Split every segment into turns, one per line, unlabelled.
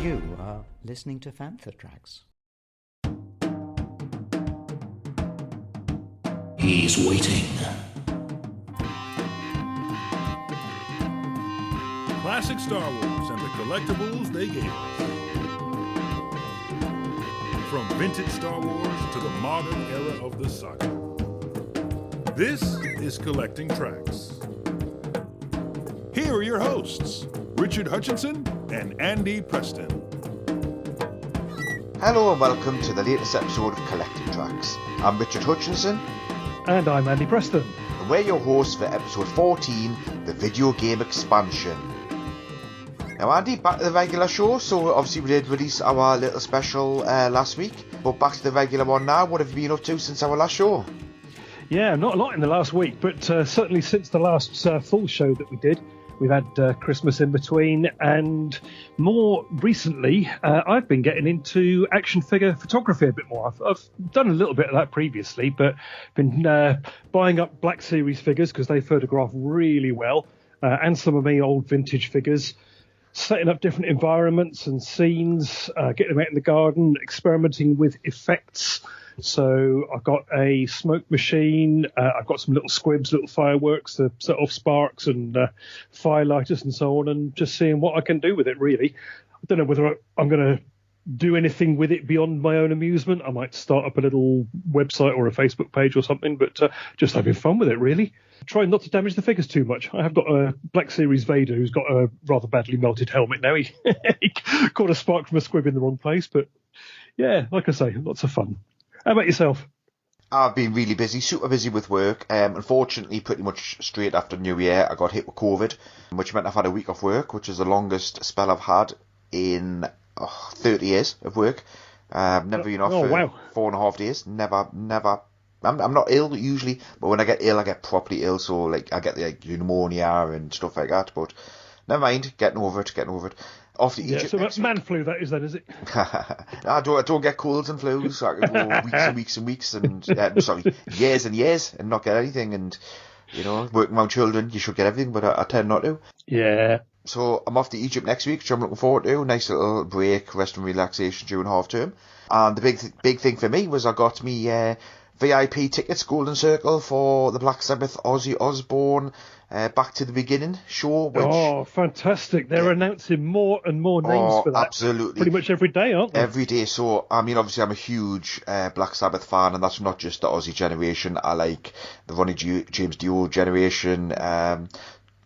You are listening to Fantha tracks.
He's waiting.
Classic Star Wars and the collectibles they gave us. From vintage Star Wars to the modern era of the saga. This is Collecting Tracks. Here are your hosts, Richard Hutchinson and Andy Preston.
Hello and welcome to the latest episode of Collecting Tracks. I'm Richard Hutchinson.
And I'm Andy Preston.
And we're your hosts for episode 14, the video game expansion. Now Andy, back to the regular show, so obviously we did release our little special last week, but back to the regular one now. What have you been up to since our last show?
Yeah, not a lot in the last week, but certainly since the last full show that we did. We've had Christmas in between, and more recently, I've been getting into action figure photography a bit more. I've done a little bit of that previously, but been buying up Black Series figures because they photograph really well, and some of my old vintage figures, setting up different environments and scenes, getting them out in the garden, experimenting with effects. So I've got a smoke machine, I've got some little squibs, little fireworks to set off sparks and firelighters and so on, and just seeing what I can do with it, really. I don't know whether I'm going to do anything with it beyond my own amusement. I might start up a little website or a Facebook page or something, but just having fun with it, really. Trying not to damage the figures too much. I have got a Black Series Vader who's got a rather badly melted helmet now. He caught a spark from a squib in the wrong place, but yeah, like I say, lots of fun. How about yourself?
I've been really busy, super busy with work. Unfortunately, pretty much straight after New Year, I got hit with COVID, which meant I've had a week off work, which is the longest spell I've had in 30 years of work. I've never been off for 4.5 days. Never. I'm not ill usually, but when I get ill, I get properly ill. So like I get like pneumonia and stuff like that. But never mind, getting over it. Off to Egypt.
So that's man flu, that is, then, is it?
I don't get colds and flus. So I can go weeks and weeks and years and years and not get anything. And working around children, you should get everything, but I tend not to.
Yeah.
So I'm off to Egypt next week, which I'm looking forward to. Nice little break, rest and relaxation during half term. And the big thing for me was I got me VIP tickets, Golden Circle, for the Black Sabbath Ozzy Osbourne Back to the Beginning show. Which,
fantastic. They're announcing more and more names for that.
Absolutely.
Pretty much every day, aren't they?
Every day. So, I mean, obviously I'm a huge Black Sabbath fan, and that's not just the Ozzy generation. I like the Ronnie James Dio generation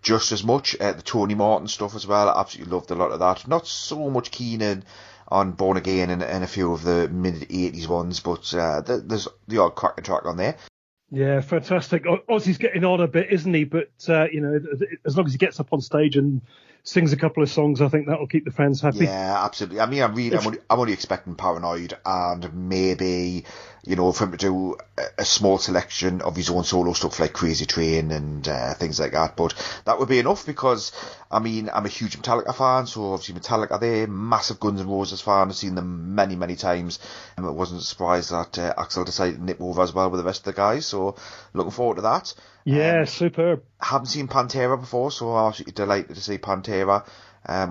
just as much. The Tony Martin stuff as well. I absolutely loved a lot of that. Not so much keen on Born Again and a few of the mid-80s ones, but there's the odd cracking track on there. Yeah,
fantastic. Ozzy's getting on a bit, isn't he? But, as long as he gets up on stage and sings a couple of songs, I think that'll keep the fans happy.
Yeah, absolutely. I mean, I'm only expecting Paranoid and maybe, for him to do a small selection of his own solo stuff like Crazy Train and things like that. But that would be enough because, I mean, I'm a huge Metallica fan, so obviously Metallica there, massive Guns N' Roses fan. I've seen them many, many times. And I wasn't surprised that Axl decided to nip over as well with the rest of the guys. So looking forward to that.
Yeah, superb.
Haven't seen Pantera before, so I'm absolutely delighted to see Pantera.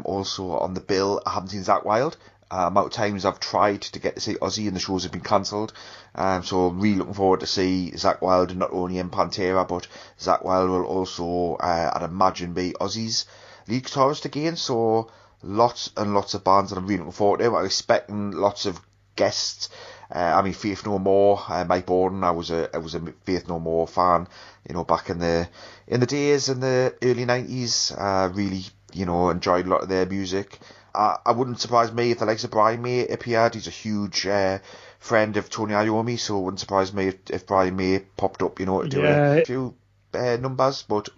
Also on the bill, I haven't seen Zakk Wylde. Amount of times I've tried to get to see Ozzy and the shows have been cancelled. So I'm really looking forward to see Zakk Wylde, not only in Pantera, but Zakk Wylde will also, I'd imagine, be Ozzy's lead guitarist again. So lots and lots of bands that I'm really looking forward to. I'm expecting lots of guests. Faith No More, Mike Borden. I was a Faith No More fan, back in the days in the early 90s. Really, enjoyed a lot of their music. I wouldn't surprise me if the likes of Brian May appeared. He's a huge friend of Tony Iommi, so it wouldn't surprise me if Brian May popped up, to do a few numbers. But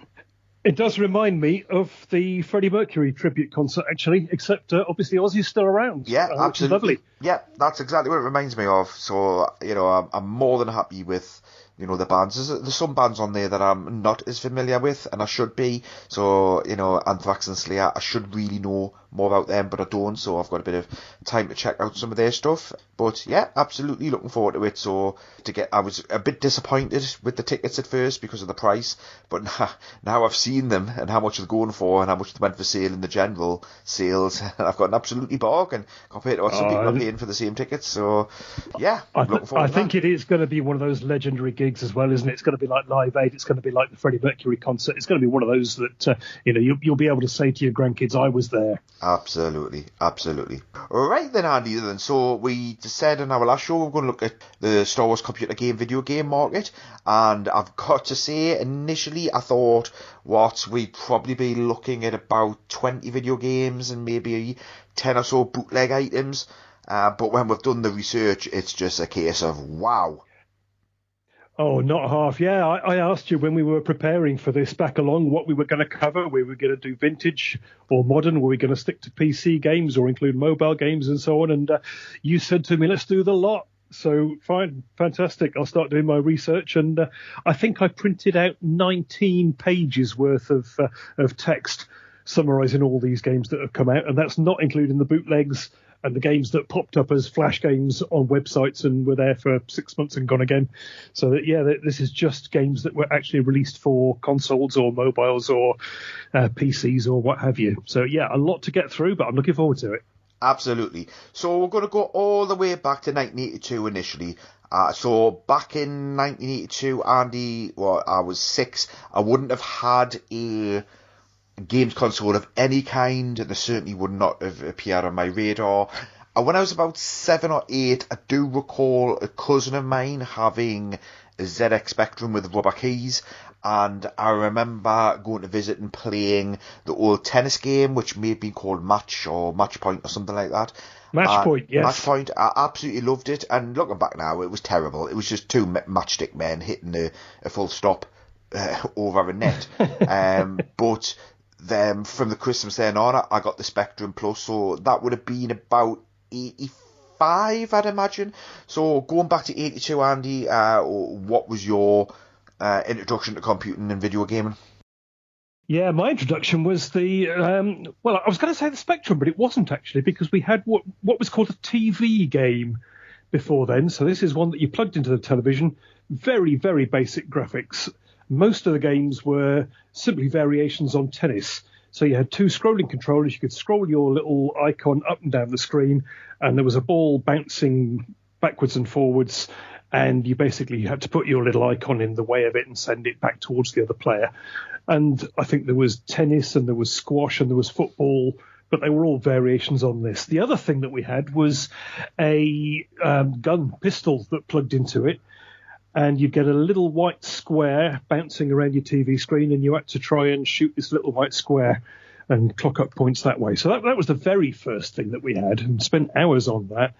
it does remind me of the Freddie Mercury tribute concert, actually, except obviously Ozzy's still around.
Yeah, absolutely.
Lovely.
Yeah, that's exactly what it reminds me of. So, I'm more than happy with, the bands. There's some bands on there that I'm not as familiar with, and I should be. So, Anthrax and Slayer, I should really know more about them, but I don't, so I've got a bit of time to check out some of their stuff. But yeah, absolutely looking forward to it. So I was a bit disappointed with the tickets at first because of the price, but now I've seen them and how much they're going for and how much they went for sale in the general sales, and I've got an absolutely bargain compared to what some people are paying for the same tickets. So yeah, I'm looking forward to that.
I think it is going to be one of those legendary gigs as well, isn't it? It's going to be like Live Aid. It's going to be like the Freddie Mercury concert. It's going to be one of those that you'll be able to say to your grandkids, "I was there."
Absolutely. All right then, Andy. Then, so we said in our last show we're going to look at the Star Wars computer game, video game market, and I've got to say, initially I thought what we'd probably be looking at about 20 video games and maybe 10 or so bootleg items. But when we've done the research, it's just a case of wow.
Oh, not half. Yeah, I asked you when we were preparing for this back along what we were going to cover. We were going to do vintage or modern. Were we going to stick to PC games or include mobile games and so on? And you said to me, let's do the lot. So fine, fantastic. I'll start doing my research. And I think I printed out 19 pages worth of text summarising all these games that have come out. And that's not including the bootlegs and the games that popped up as flash games on websites and were there for 6 months and gone again. So this is just games that were actually released for consoles or mobiles or PCs or what have you. So yeah, a lot to get through, but I'm looking forward to it.
Absolutely. So we're going to go all the way back to 1982 initially. So back in 1982, Andy, I was 6. I wouldn't have had a games console of any kind, and they certainly would not have appeared on my radar. When I was about 7 or 8, I do recall a cousin of mine having a ZX Spectrum with rubber keys, and I remember going to visit and playing the old tennis game, which may have been called Match or Match Point or something like that.
Match Point, yes.
Match Point, I absolutely loved it, and looking back now, it was terrible. It was just two matchstick men hitting a full stop over a net. But then from the Christmas then on, I got the Spectrum Plus, so that would have been about 85, I'd imagine. So going back to 82, Andy, what was your introduction to computing and video gaming?
Yeah, my introduction was I was going to say the Spectrum, but it wasn't actually, because we had what was called a TV game before then. So this is one that you plugged into the television, very, very basic graphics. Most of the games were simply variations on tennis. So you had two scrolling controllers. You could scroll your little icon up and down the screen, and there was a ball bouncing backwards and forwards, and you basically had to put your little icon in the way of it and send it back towards the other player. And I think there was tennis and there was squash and there was football, but they were all variations on this. The other thing that we had was a pistol that plugged into it, and you'd get a little white square bouncing around your TV screen, and you had to try and shoot this little white square and clock up points that way. So that was the very first thing that we had, and spent hours on that.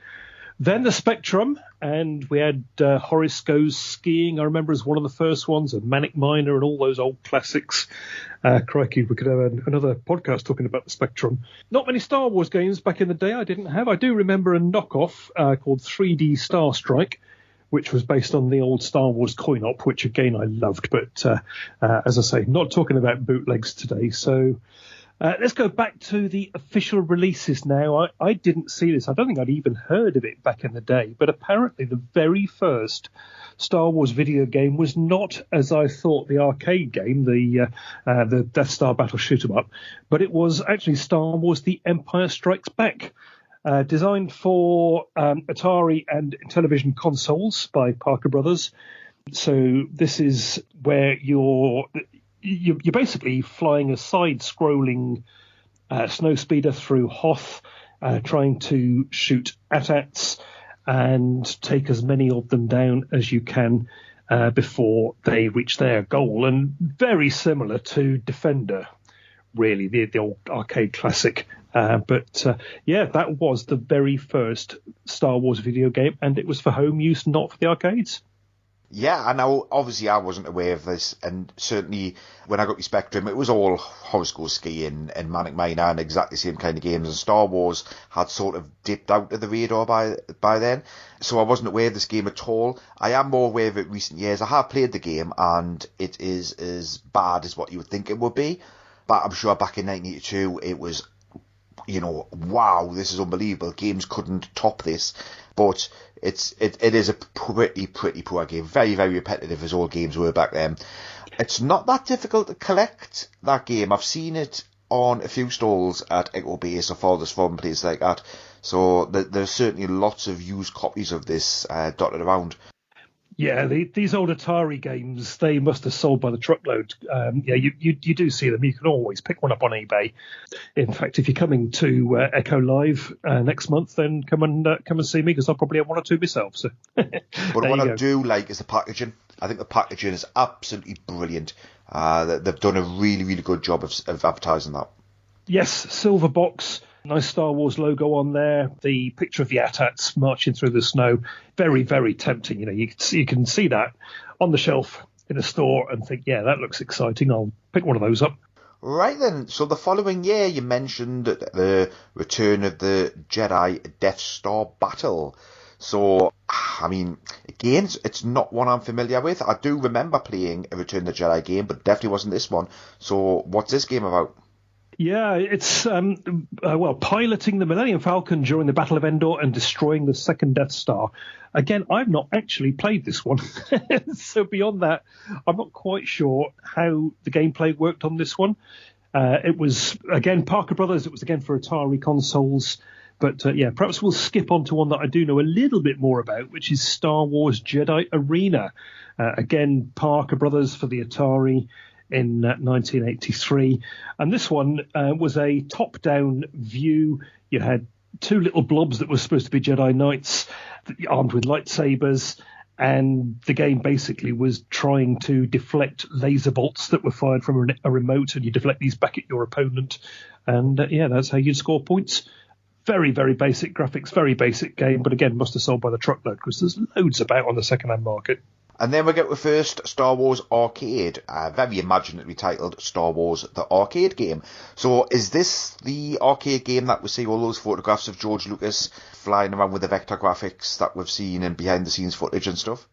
Then the Spectrum, and we had Horace Goes Skiing, I remember, as one of the first ones, and Manic Miner and all those old classics. Crikey, we could have another podcast talking about the Spectrum. Not many Star Wars games back in the day I didn't have. I do remember a knockoff called 3D Star Strike, which was based on the old Star Wars coin-op, which again I loved. But as I say, not talking about bootlegs today. So let's go back to the official releases now. I didn't see this. I don't think I'd even heard of it back in the day. But apparently the very first Star Wars video game was not, as I thought, the arcade game, the Death Star Battle Shoot-'em-up, but it was actually Star Wars The Empire Strikes Back. Designed for Atari and television consoles by Parker Brothers. So this is where you're basically flying a side-scrolling snowspeeder through Hoth, trying to shoot AT-ATs and take as many of them down as you can before they reach their goal. And very similar to Defender, really, the old arcade classic. But that was the very first Star Wars video game, and it was for home use, not for the arcades.
Yeah, and obviously I wasn't aware of this, and certainly when I got your Spectrum, it was all Horoscope Ski and Manic Miner and exactly the same kind of games, and Star Wars had sort of dipped out of the radar by then, so I wasn't aware of this game at all. I am more aware of it in recent years. I have played the game, and it is as bad as what you would think it would be, but I'm sure back in 1982 it was, wow, this is unbelievable. Games couldn't top this, but it is a pretty poor game. Very, very repetitive, as all games were back then. It's not that difficult to collect, that game. I've seen it on a few stalls at Echo Base or Farthest Fun, places like that. So there's certainly lots of used copies of this dotted around.
Yeah, these old Atari games, they must have sold by the truckload. You do see them. You can always pick one up on eBay. In fact, if you're coming to Echo Live next month, then come and see me, because I'll probably have one or two myself. So.
But what I do like is the packaging. I think the packaging is absolutely brilliant. They've done a really, really good job of advertising that.
Yes, silver box. Nice Star Wars logo on there. The picture of the AT-ATs marching through the snow. Very, very tempting. You can see that on the shelf in a store and think, yeah, that looks exciting. I'll pick one of those up.
Right then. So the following year, you mentioned the return of the Jedi Death Star battle. So, I mean, again, it's not one I'm familiar with. I do remember playing a Return of the Jedi game, but definitely wasn't this one. So what's this game about?
Yeah, it's piloting the Millennium Falcon during the Battle of Endor and destroying the second Death Star. Again, I've not actually played this one, so beyond that, I'm not quite sure how the gameplay worked on this one. It was, again, Parker Brothers. It was, again, for Atari consoles. But, perhaps we'll skip on to one that I do know a little bit more about, which is Star Wars Jedi Arena. Again, Parker Brothers for the Atari in 1983. And this one was a top-down view. You had two little blobs that were supposed to be Jedi Knights armed with lightsabers, and the game basically was trying to deflect laser bolts that were fired from a remote, and you deflect these back at your opponent. And, that's how you score points. Very, very basic graphics, very basic game, but again, must have sold by the truckload because there's loads about on the second-hand market.
And then we get the first Star Wars arcade, very imaginatively titled Star Wars The Arcade Game. So is this the arcade game that we see all those photographs of George Lucas flying around with the vector graphics that we've seen and behind-the-scenes footage and stuff?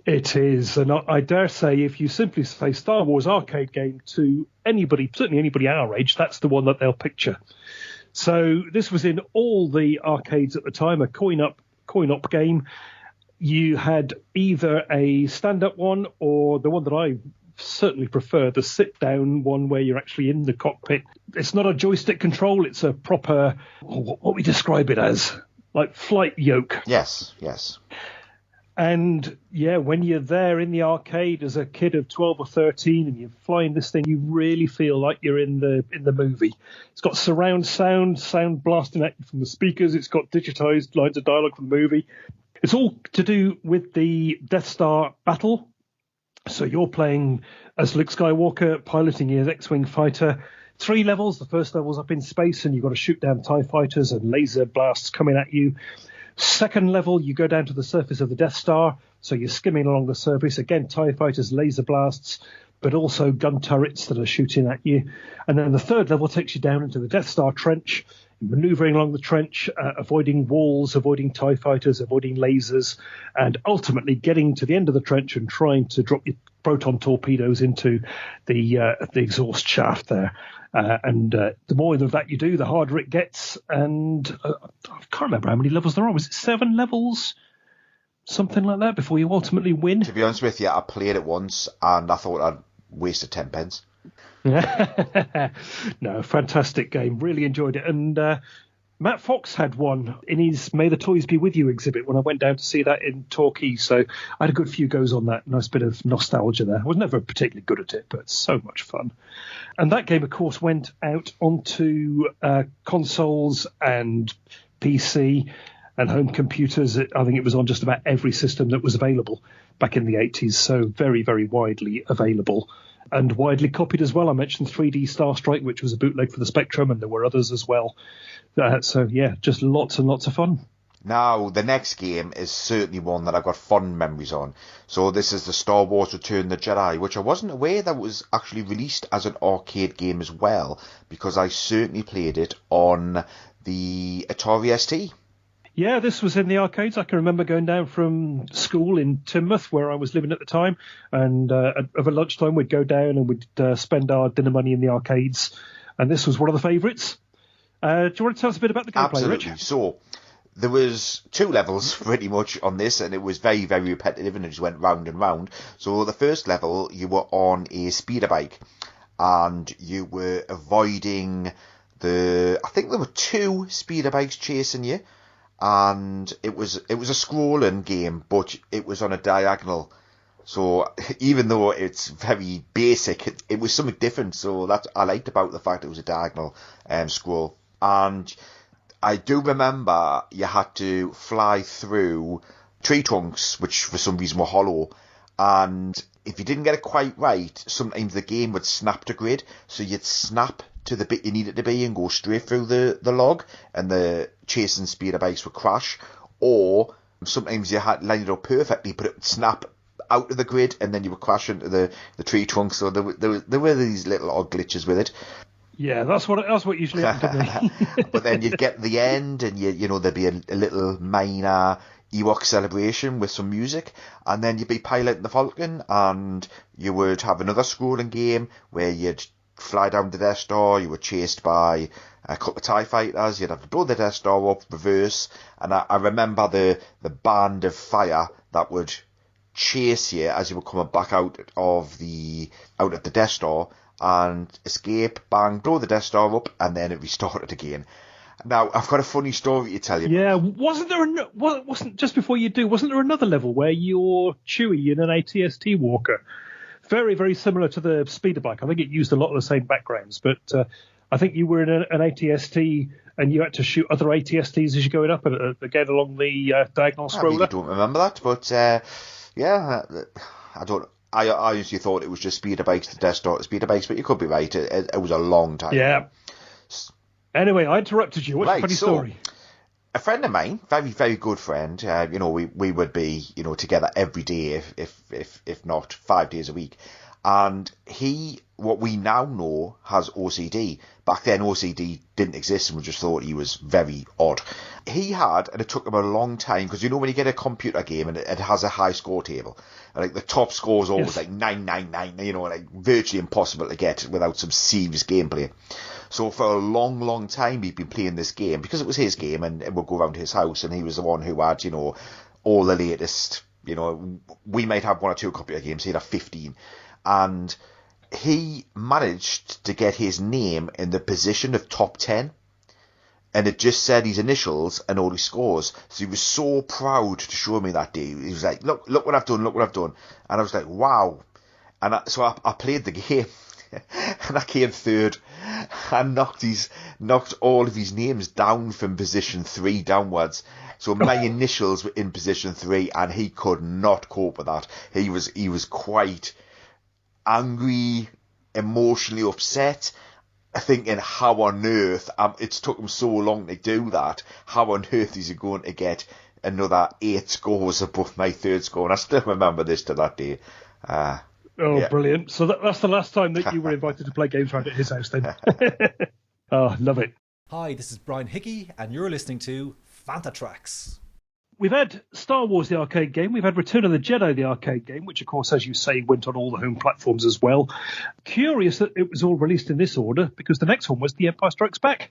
It is, and I dare say if you simply say Star Wars arcade game to anybody, certainly anybody our age, that's the one that they'll picture. So this was in all the arcades at the time, a coin-op game. You had either a stand-up one or the one that I certainly prefer, the sit-down one where you're actually in the cockpit. It's not a joystick control, it's a proper, what we describe it as, like flight yoke.
Yes.
And, when you're there in the arcade as a kid of 12 or 13 and you're flying this thing, you really feel like you're in the movie. It's got surround sound blasting at you from the speakers. It's got digitized lines of dialogue from the movie. It's all to do with the Death Star battle. So you're playing as Luke Skywalker, piloting his X-Wing fighter. 3 levels. The first level's up in space and you've got to shoot down TIE fighters and laser blasts coming at you. Second level, you go down to the surface of the Death Star, so you're skimming along the surface. Again, TIE fighters, laser blasts, but also gun turrets that are shooting at you. And then the third level takes you down into the Death Star trench, maneuvering along the trench, avoiding walls, avoiding TIE fighters, avoiding lasers, and ultimately getting to the end of the trench and trying to drop your proton torpedoes into the exhaust shaft there. And the more of that you do, the harder it gets. And I can't remember how many levels there are. Was it 7 levels? Something like that before you ultimately win? To
be honest with you, I played it once and I thought I'd wasted 10 pence.
No, fantastic game. Really enjoyed it. And Matt Fox had one in his May the Toys Be With You exhibit when I went down to see that in Torquay. So I had a good few goes on that. Nice bit of nostalgia there. I was never particularly good at it, but so much fun. And that game, of course, went out onto consoles and PC and home computers. I think it was on just about every system that was available back in the 80s. So very, very widely available. And widely copied as well. I mentioned 3D Star Strike, which was a bootleg for the Spectrum, and there were others as well. So, just lots and lots of fun.
Now, the next game is certainly one that I've got fond memories on. So this is the Star Wars Return of the Jedi, which I wasn't aware that was actually released as an arcade game as well, because I certainly played it on the Atari ST.
Yeah, this was in the arcades. I can remember going down from school in Teignmouth, where I was living at the time, and over lunchtime we'd go down and we'd spend our dinner money in the arcades, and this was one of the favourites. Do you want to tell us a bit about the gameplay,
Absolutely.
Rich?
So, there was 2 levels pretty much on this, and it was very, very repetitive, and it just went round and round. So the first level, you were on a speeder bike, and you were avoiding I think there were 2 speeder bikes chasing you, and it was a scrolling game, but it was on a diagonal. So even though it's very basic, it was something different. So that I liked about the fact it was a diagonal scroll. And I do remember you had to fly through tree trunks, which for some reason were hollow. And if you didn't get it quite right, sometimes the game would snap to grid. So you'd snap to the bit you needed to be and go straight through the log, and the chasing speeder bikes would crash. Or sometimes you had lined it up perfectly, but it would snap out of the grid, and then you would crash into the tree trunk. So there were these little odd glitches with it.
Yeah, that's what usually happened to me.
But then you'd get to the end, and you know there'd be a little minor Ewok celebration with some music, and then you'd be piloting the Falcon, and you would have another scrolling game where you'd fly down the Death Star. You were chased by a couple of TIE fighters. You'd have to blow the Death Star up, reverse, and I remember the band of fire that would chase you as you were coming back out of the Death Star, and escape, bang, blow the Death Star up, and then it restarted again. Now, I've got a funny story to tell you.
Yeah, wasn't just before you do, wasn't there another level where you're Chewie in an ATST walker? Very, very similar to the speeder bike. I think it used a lot of the same backgrounds, but I think you were in an ATST and you had to shoot other ATSTs as you're going up again along the diagonal scroller.
I really don't remember that, but yeah, I don't. I honestly thought it was just speeder bikes, the Death Star speeder bikes, but you could be right. It was a long time ago.
Anyway, I interrupted you. What's your funny story?
A friend of mine, very, very good friend, we would be, together every day, if not 5 days a week. And he, what we now know, has OCD. Back then, OCD didn't exist, and we just thought he was very odd. He had, and it took him a long time, because when you get a computer game and it has a high score table, and like the top score is always like 999, like virtually impossible to get without some serious gameplay. So for a long, long time, he'd been playing this game because it was his game, and we'd go around to his house, and he was the one who had, all the latest. We might have 1 or 2 computer games. He'd have 15. And he managed to get his name in the position of top 10. And it just said his initials and all his scores. So he was so proud to show me that day. He was like, look what I've done, look what I've done. And I was like, wow. And so I played the game. And I came third. I knocked all of his names down from position 3 downwards. So my initials were in position 3, and he could not cope with that. He was quite angry, emotionally upset, thinking, how on earth, it's took him so long to do that, how on earth is he going to get another 8 scores above my 3rd score? And I still remember this to that day.
Yeah. Brilliant. So that's the last time that you were invited to play games round at his house then. Oh, love it.
Hi, this is Brian Hickey, and you're listening to Fantha Tracks.
We've had Star Wars, the arcade game. We've had Return of the Jedi, the arcade game, which, of course, as you say, went on all the home platforms as well. Curious that it was all released in this order, because the next one was The Empire Strikes Back,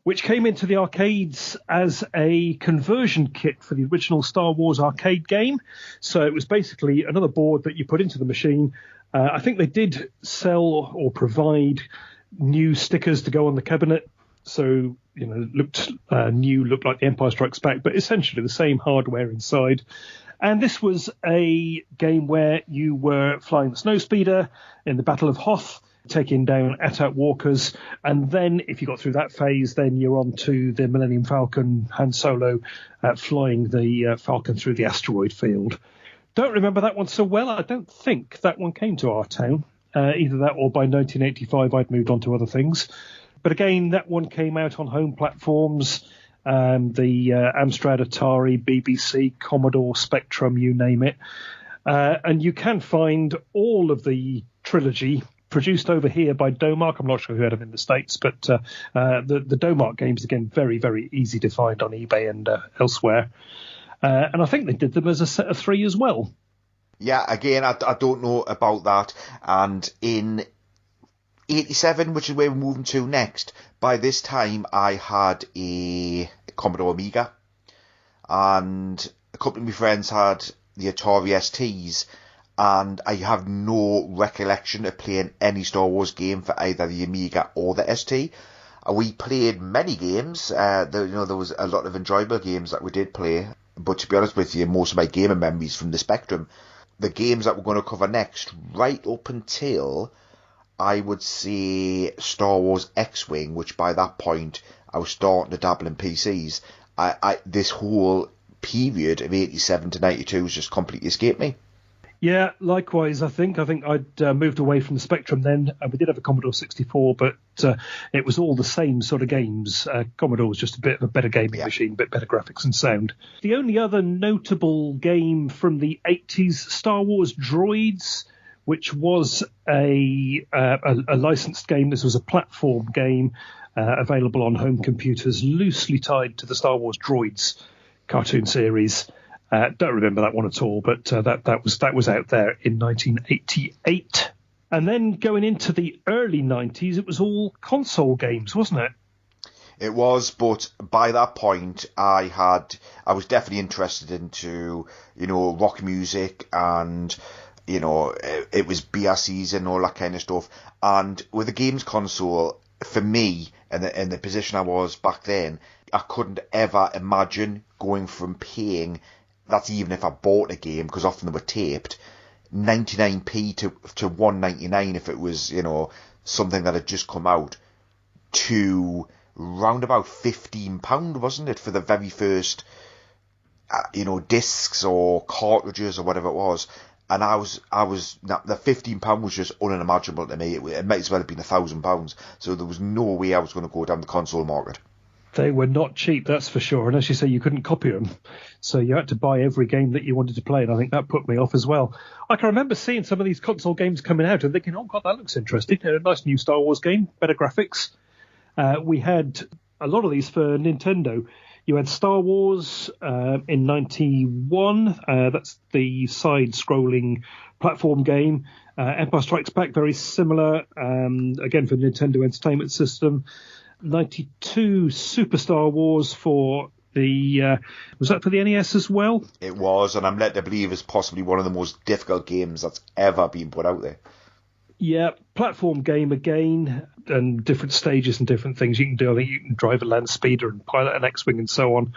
which came into the arcades as a conversion kit for the original Star Wars arcade game. So it was basically another board that you put into the machine. I think they did sell or provide new stickers to go on the cabinet. So, looked new, looked like The Empire Strikes Back, but essentially the same hardware inside. And this was a game where you were flying the snowspeeder in the Battle of Hoth, taking down AT-AT walkers, and then if you got through that phase, then you're on to the Millennium Falcon, Han Solo, flying the Falcon through the asteroid field. Don't remember that one so well. I don't think that one came to our town. Either that or by 1985 I'd moved on to other things. But again, that one came out on home platforms. the Amstrad, Atari, BBC, Commodore, Spectrum, you name it. And you can find all of the trilogy produced over here by Domark. I'm not sure who had them in the States, but the Domark games, again, very, very easy to find on eBay and elsewhere. And I think they did them as a set of 3 as well.
Yeah, again, I don't know about that. And in 87, which is where we're moving to next, by this time I had a Commodore Amiga, and a couple of my friends had the Atari STs, and I have no recollection of playing any Star Wars game for either the Amiga or the ST. We played many games. There was a lot of enjoyable games that we did play, but to be honest with you, most of my gaming memories from the Spectrum. The games that we're going to cover next, right up until, I would say, Star Wars X-Wing, which by that point I was starting to dabble in PCs. This whole period of 87 to 92 has just completely escaped me.
Yeah, likewise, I think I'd moved away from the Spectrum then. We did have a Commodore 64, but it was all the same sort of games. Commodore was just a bit of a better gaming machine, a bit better graphics and sound. The only other notable game from the 80s, Star Wars Droids, which was a licensed game. This was a platform game available on home computers, loosely tied to the Star Wars Droids cartoon series. Don't remember that one at all, but that was out there in 1988. And then going into the early 90s, it was all console games, wasn't it?
It was, but by that point, I was definitely interested into, rock music, and, it was beer season, all that kind of stuff. And with the games console, for me, in the position I was back then, I couldn't ever imagine going from paying, that's even if I bought a game, because often they were taped, 99p to 1.99 if it was, something that had just come out, to round about £15, wasn't it, for the very first, discs or cartridges or whatever it was. And the £15 was just unimaginable to me. It might as well have been £1,000. So there was no way I was going to go down the console market.
They were not cheap, that's for sure. And as you say, you couldn't copy them. So you had to buy every game that you wanted to play. And I think that put me off as well. I can remember seeing some of these console games coming out and thinking, oh, God, that looks interesting. A nice new Star Wars game, better graphics. We had a lot of these for Nintendo. You had Star Wars in 91. That's the side-scrolling platform game. Empire Strikes Back, very similar. Again, for Nintendo Entertainment System. 92 Super Star Wars for the was that for the NES as well?
It was, and I'm led to believe it's possibly one of the most difficult games that's ever been put out there.
Yeah, platform game again, and different stages and different things you can do. I think you can drive a land speeder and pilot an X-Wing and so on.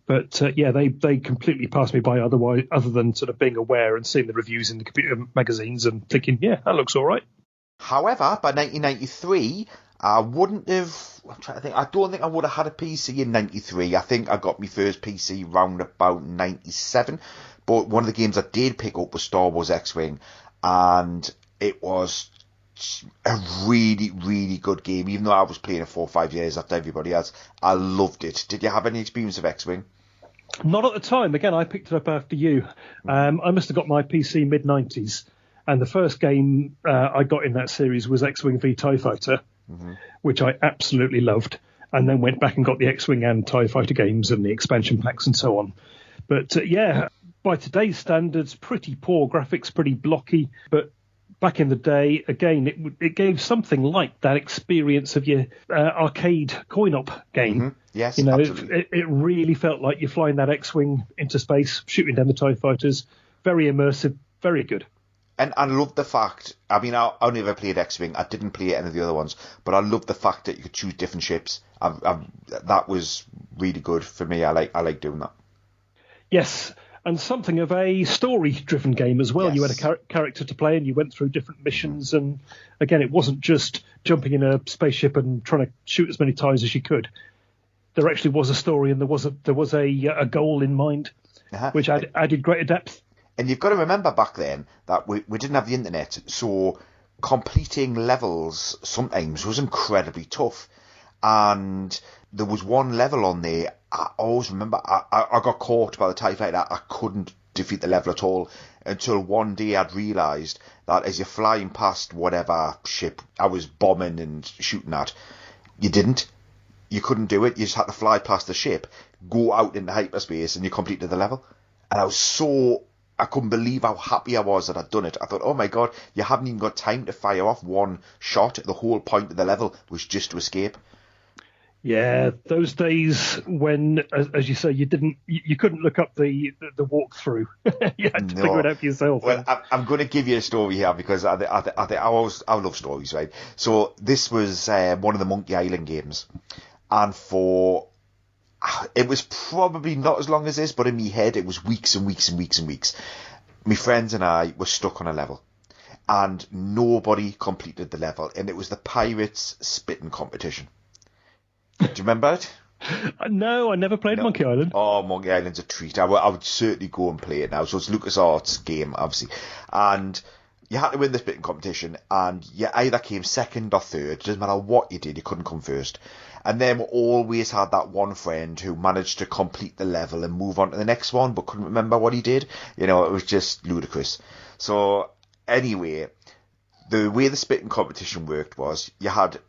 But they completely passed me by other than sort of being aware and seeing the reviews in the computer magazines and thinking, yeah, that looks all right.
However, by 1993, I wouldn't have. I'm trying to think. I don't think I would have had a PC in 93. I think I got my first PC round about 97. But one of the games I did pick up was Star Wars X-Wing, and it was a really, really good game. Even though I was playing it 4 or 5 years after everybody else, I loved it. Did you have any experience of X-Wing?
Not at the time. Again, I picked it up after you. I must have got my PC mid-90s, and the first game I got in that series was X-Wing v TIE Fighter. Mm-hmm. Which I absolutely loved, and then went back and got the X-Wing and TIE Fighter games and the expansion packs and so on. But by today's standards, pretty poor graphics, pretty blocky, but back in the day, again, it gave something like that experience of your arcade coin-op game.
Mm-hmm. Yes, absolutely.
It really felt like you're flying that X-Wing into space, shooting down the TIE Fighters. Very immersive, very good.
And I love the fact, I mean, I only ever played X-Wing. I didn't play any of the other ones, but I love the fact that you could choose different ships. That was really good for me. I like doing that.
Yes, and something of a story-driven game as well. Yes. You had a character to play, and you went through different missions. And again, it wasn't just jumping in a spaceship and trying to shoot as many times as you could. There actually was a story, and there was a goal in mind, which added greater depth.
And you've got to remember back then that we didn't have the internet, so completing levels sometimes was incredibly tough. And there was one level on there, I always remember, I got caught by the TIE fighter. I couldn't defeat the level at all until one day I'd realised that as you're flying past whatever ship I was bombing and shooting at, you couldn't do it. You just had to fly past the ship, go out into hyperspace, and you completed the level. And I couldn't believe how happy I was that I'd done it. I thought, oh my god, you haven't even got time to fire off one shot. The whole point of the level was just to escape.
Yeah, those days when, as you say, you couldn't look up the walkthrough. You had to figure it out for yourself.
Well, I'm going to give you a story here because I love stories, right? So this was one of the Monkey Island games, and it was probably not as long as this, but in my head it was weeks and weeks and weeks and weeks. My friends and I were stuck on a level, and nobody completed the level, and it was the Pirates spitting competition. Do you remember it?
No, I never played Monkey Island.
Oh, Monkey Island's a treat. I would certainly go and play it now. So it's LucasArts game, obviously. And you had to win the spitting competition, and you either came second or third. It doesn't matter what you did, you couldn't come first. And then we always had that one friend who managed to complete the level and move on to the next one, but couldn't remember what he did. It was just ludicrous. So anyway, the way the spitting competition worked was you had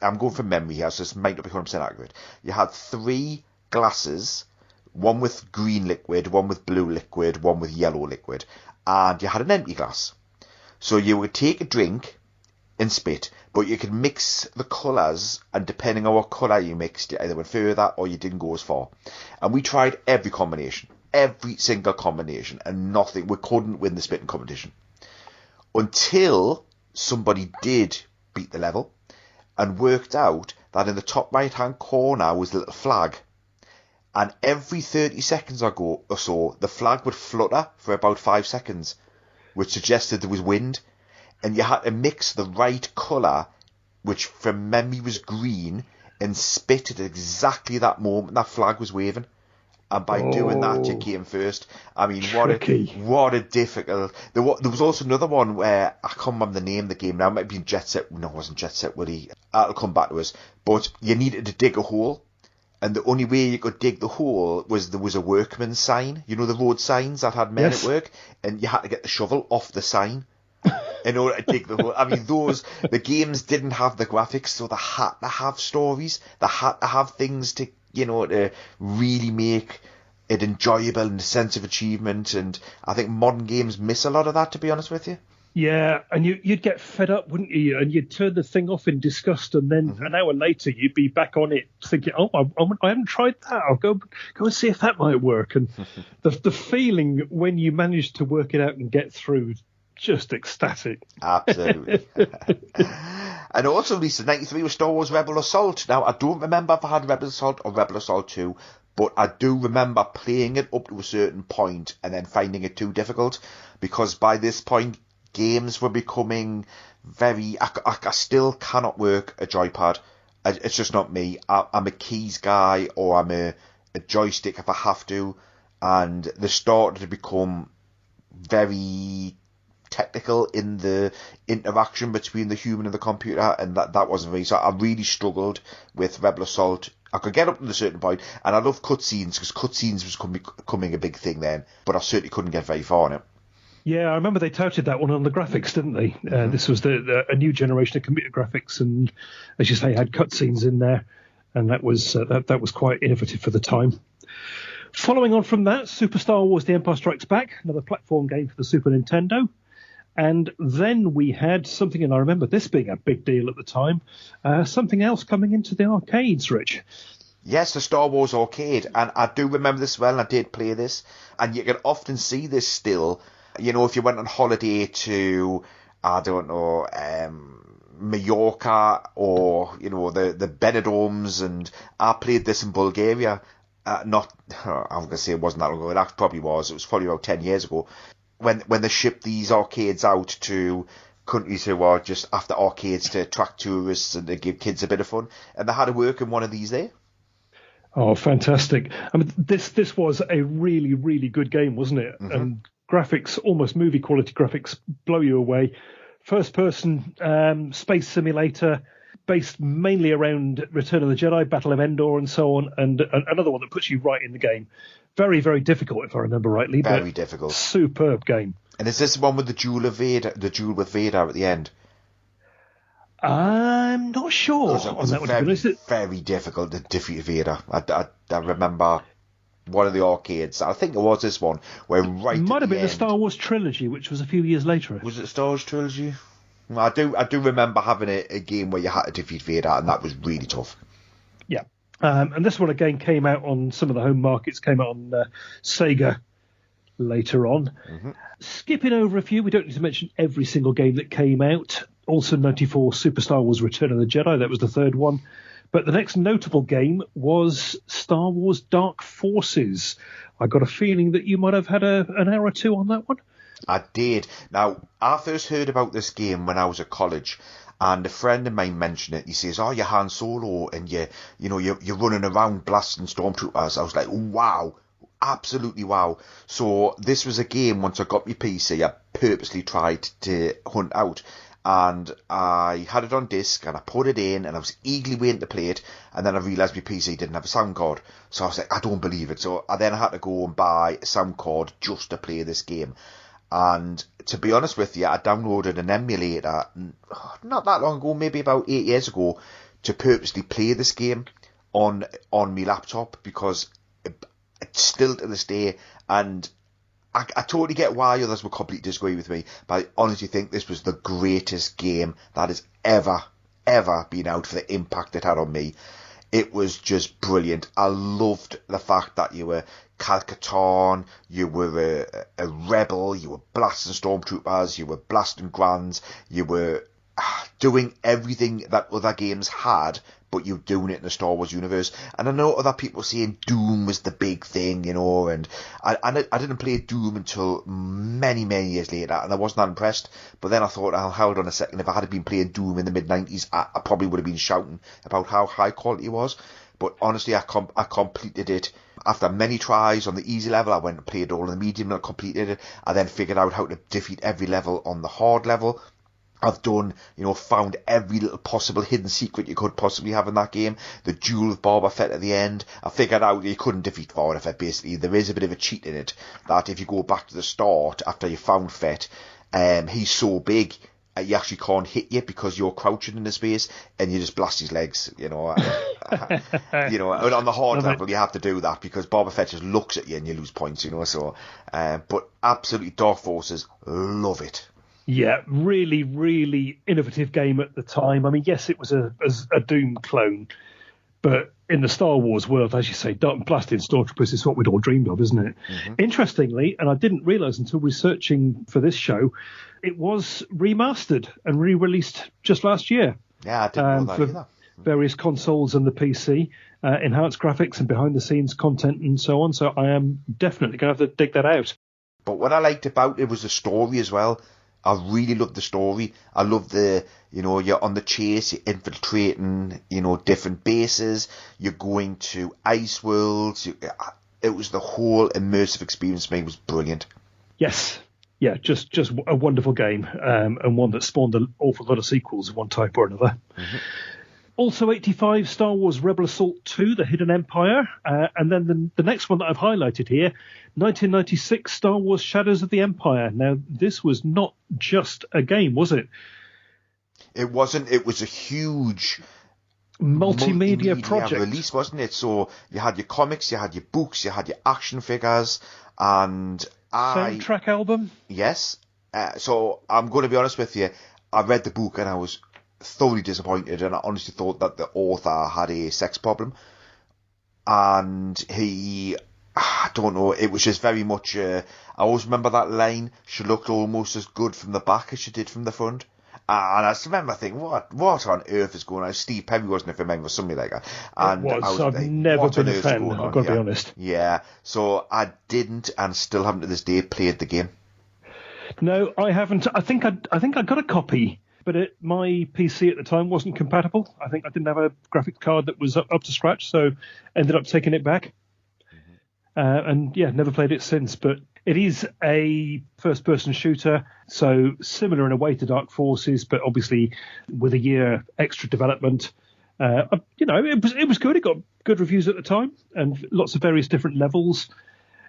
I'm going from memory here, so this might not be 100% accurate. You had 3 glasses, one with green liquid, one with blue liquid, one with yellow liquid, and you had an empty glass. So you would take a drink and spit, but you could mix the colours, and depending on what colour you mixed, you either went further or you didn't go as far. And we tried every single combination, and nothing. We couldn't win the spitting competition. Until somebody did beat the level and worked out that in the top right-hand corner was a little flag. And every 30 seconds or so, the flag would flutter for about 5 seconds, which suggested there was wind. And you had to mix the right colour, which from memory was green, and spit at exactly that moment that flag was waving. And by doing that, you came first. I mean, what a difficult... There was also another one where, I can't remember the name of the game now, it might have been Jet Set... No, it wasn't Jet Set Willy. That'll come back to us. But you needed to dig a hole. And the only way you could dig the hole was there was a workman's sign. You know the road signs that had men at work? And you had to get the shovel off the sign in order to dig the hole. I mean, the games didn't have the graphics, so they had to have stories. They had to have things to really make it enjoyable and a sense of achievement. And I think modern games miss a lot of that, to be honest with you.
Yeah, and you'd get fed up, wouldn't you? And you'd turn the thing off in disgust, and then an hour later you'd be back on it thinking, oh, I haven't tried that. I'll go and see if that might work. And the feeling when you manage to work it out and get through, just ecstatic.
Absolutely. And also released in 93 was Star Wars Rebel Assault. Now, I don't remember if I had Rebel Assault or Rebel Assault 2, but I do remember playing it up to a certain point and then finding it too difficult, because by this point, games were becoming very... I still cannot work a joypad. It's just not me. I'm a keys guy, or I'm a joystick if I have to, and they started to become very technical in the interaction between the human and the computer, and that wasn't me. So I really struggled with Rebel Assault. I could get up to a certain point, and I love cutscenes, because cutscenes was becoming a big thing then, but I certainly couldn't get very far in it.
Yeah, I remember they touted that one on the graphics, didn't they? This was a new generation of computer graphics, and as you say, had cutscenes in there, and that was quite innovative for the time. Following on from that, Super Star Wars: The Empire Strikes Back, another platform game for the Super Nintendo. And then we had something, and I remember this being a big deal at the time, something else coming into the arcades, Rich.
Yes, the Star Wars arcade, and I do remember this well, and I did play this, and you can often see this still, if you went on holiday to, I don't know, Mallorca, or, the Benidorms, and I played this in Bulgaria. I'm going to say it wasn't that long ago, it probably was, it was probably about 10 years ago, when they shipped these arcades out to countries who are just after arcades to attract tourists and to give kids a bit of fun, and they had to work in one of these there.
Oh, fantastic. I mean, this was a really, really good game, wasn't it? Mm-hmm. And graphics, almost movie quality graphics, blow you away. First person space simulator, based mainly around Return of the Jedi, Battle of Endor, and so on, and another one that puts you right in the game. Very, very difficult, if I remember rightly.
Very difficult.
Superb game.
And is this the one with the duel with Vader at the end?
I'm not sure on that one.
Very difficult to defeat Vader. I remember one of the arcades. I think it was this one where right. It
might have been
the
Star Wars trilogy, which was a few years later.
Was it Star Wars trilogy? Well, I do remember having a game where you had to defeat Vader, and that was really tough.
Yeah, and this one again came out on some of the home markets. Came out on Sega later on. Mm-hmm. Skipping over a few, we don't need to mention every single game that came out. Also, 94 Super Star Wars Return of the Jedi. That was the third one. But the next notable game was Star Wars Dark Forces. I got a feeling that you might have had an hour or two on that one.
I did. Now, I first heard about this game when I was at college, and a friend of mine mentioned it. He says, "Oh, you're Han Solo, and you're running around blasting stormtroopers." I was like, "Wow, absolutely wow!" So this was a game. Once I got my PC, I purposely tried to hunt out, and I had it on disc, and I put it in, and I was eagerly waiting to play it, and then I realised my PC didn't have a sound card. So I was like, I don't believe it. So I had to go and buy a sound card just to play this game. And to be honest with you, I downloaded an emulator not that long ago, maybe about 8 years ago, to purposely play this game on my laptop, because it's still to this day, and I totally get why others would completely disagree with me, but I honestly think this was the greatest game that has ever been out for the impact it had on me. It was just brilliant. I loved the fact that you were Cal Katarn, you were a rebel, you were blasting stormtroopers, you were blasting Grands, you were doing everything that other games had, but you're doing it in the Star Wars universe. And I know other people saying Doom was the big thing, and I didn't play Doom until many, many years later, and I wasn't that impressed. But then I thought, hold on a second, if I had been playing Doom in the mid-90s, I probably would have been shouting about how high quality it was. But honestly, I completed it after many tries on the easy level. I went and played all on the medium and I completed it. I then figured out how to defeat every level on the hard level. I've done, found every little possible hidden secret you could possibly have in that game. The duel with Boba Fett at the end. I figured out you couldn't defeat Boba Fett, basically. There is a bit of a cheat in it, that if you go back to the start after you found Fett, he's so big, you actually can't hit you because you're crouching in the space, and you just blast his legs, on the hard level you have to do that because Boba Fett just looks at you and you lose points, but absolutely Dark Forces, love it.
Yeah, really, really innovative game at the time. I mean, yes, it was a Doom clone, but in the Star Wars world, as you say, blasting stormtroopers is what we'd all dreamed of, isn't it? Mm-hmm. Interestingly, and I didn't realise until researching for this show, it was remastered and re-released just last year.
Yeah, I didn't know that either.
Various consoles and the PC, enhanced graphics and behind-the-scenes content and so on. So I am definitely going to have to dig that out.
But what I liked about it was the story as well. I really loved the story. I loved you're on the chase, you're infiltrating, different bases, you're going to ice worlds. It was the whole immersive experience for me was brilliant.
Yes. Yeah, just a wonderful game, and one that spawned an awful lot of sequels of one type or another. Mm-hmm. Also 85, Star Wars Rebel Assault 2, The Hidden Empire. And then the next one that I've highlighted here, 1996, Star Wars Shadows of the Empire. Now, this was not just a game, was it?
It wasn't. It was a huge
multimedia project
release, wasn't it? So you had your comics, you had your books, you had your action figures, and
soundtrack album?
Yes. So I'm going to be honest with you. I read the book and I was thoroughly disappointed, and I honestly thought that the author had a sex problem, and I don't know, it was just very much I always remember that line, she looked almost as good from the back as she did from the front, and I just remember thinking, what on earth is going on? Steve Perry wasn't, if I remember, something like that. And
I've never been a fan, I've got to be honest.
Yeah, so I didn't, and still haven't to this day played the game.
No, I haven't. I think I got a copy, but my PC at the time wasn't compatible. I think I didn't have a graphics card that was up to scratch, so ended up taking it back. and yeah, never played it since. But it is a first-person shooter, so similar in a way to Dark Forces, but obviously with a year extra development. It was good. It got good reviews at the time, and lots of various different levels,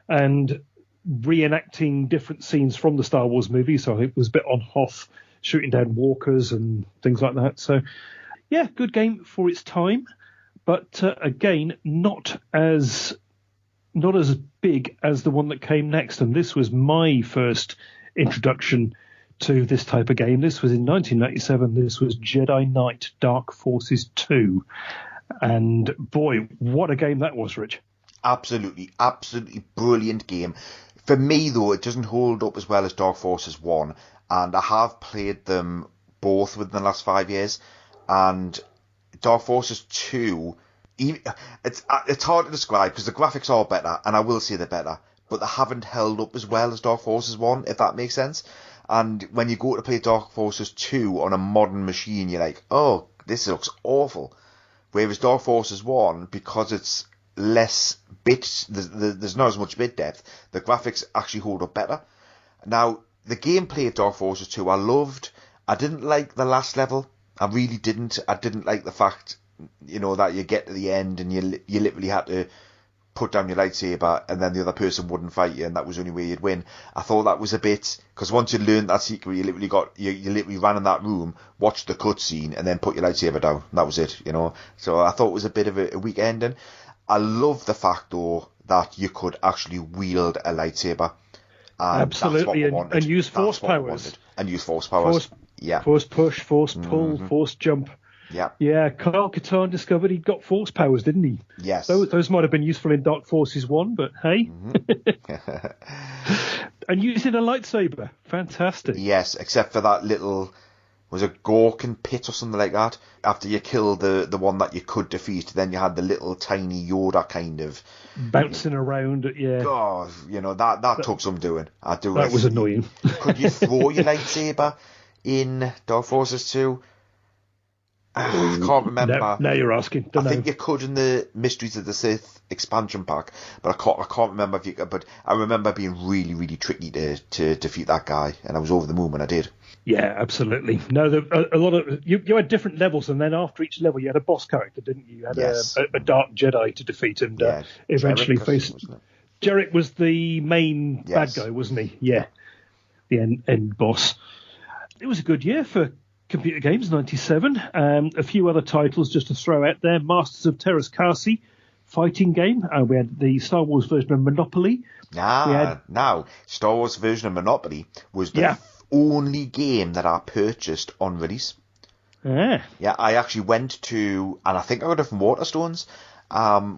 and reenacting different scenes from the Star Wars movie. So it was a bit on Hoth, shooting down walkers and things like that. So yeah, good game for its time, but again, not as big as the one that came next. And this was my first introduction to this type of game. This was in 1997. This was Jedi Knight Dark Forces 2. And boy, what a game that was, Rich.
Absolutely brilliant game. For me, though, it doesn't hold up as well as Dark Forces 1. And I have played them both within the last 5 years. And Dark Forces 2, it's hard to describe because the graphics are better, and I will say they're better, but they haven't held up as well as Dark Forces 1, if that makes sense. And when you go to play Dark Forces 2 on a modern machine, you're like, oh, this looks awful. Whereas Dark Forces 1, because it's less bits, there's not as much bit depth, the graphics actually hold up better. Now, the gameplay of Dark Forces 2 I loved. I didn't like the last level. I really didn't. I didn't like the fact, that you get to the end and you literally had to put down your lightsaber and then the other person wouldn't fight you and that was the only way you'd win. I thought that was a bit, because once you learned that secret, you literally ran in that room, watched the cutscene and then put your lightsaber down. That was it, So I thought it was a bit of a weak ending. I love the fact, though, that you could actually wield a lightsaber. And
absolutely, and use force powers.
And use force powers.
Force push, force pull, force jump. Yeah, Kyle Katarn discovered he'd got force powers, didn't he?
Yes.
Those might have been useful in Dark Forces 1, but hey. And using a lightsaber. Fantastic.
Yes, except for that little, was it Gorkin pit or something like that? After you killed the one that you could defeat, then you had the little tiny Yoda kind of
bouncing around, yeah.
God, that took some doing.
That was annoying.
Could you throw your lightsaber in Dark Forces 2? I can't remember.
Now you're asking.
I think you could in the Mysteries of the Sith expansion pack, but I can't remember if you could. But I remember being really, really tricky to defeat that guy, and I was over the moon when I did.
Yeah, absolutely. No, a lot of you had different levels, and then after each level, you had a boss character, didn't you? You had a dark Jedi to defeat, and eventually face. Jarek was the main bad guy, wasn't he? Yeah, the end boss. It was a good year for computer games, 97. A few other titles just to throw out there. Masters of Teräs Käsi, fighting game. We had the Star Wars version of Monopoly.
Now, Star Wars version of Monopoly was the only game that I purchased on release. Yeah, I actually went to, and I think I got it from Waterstones,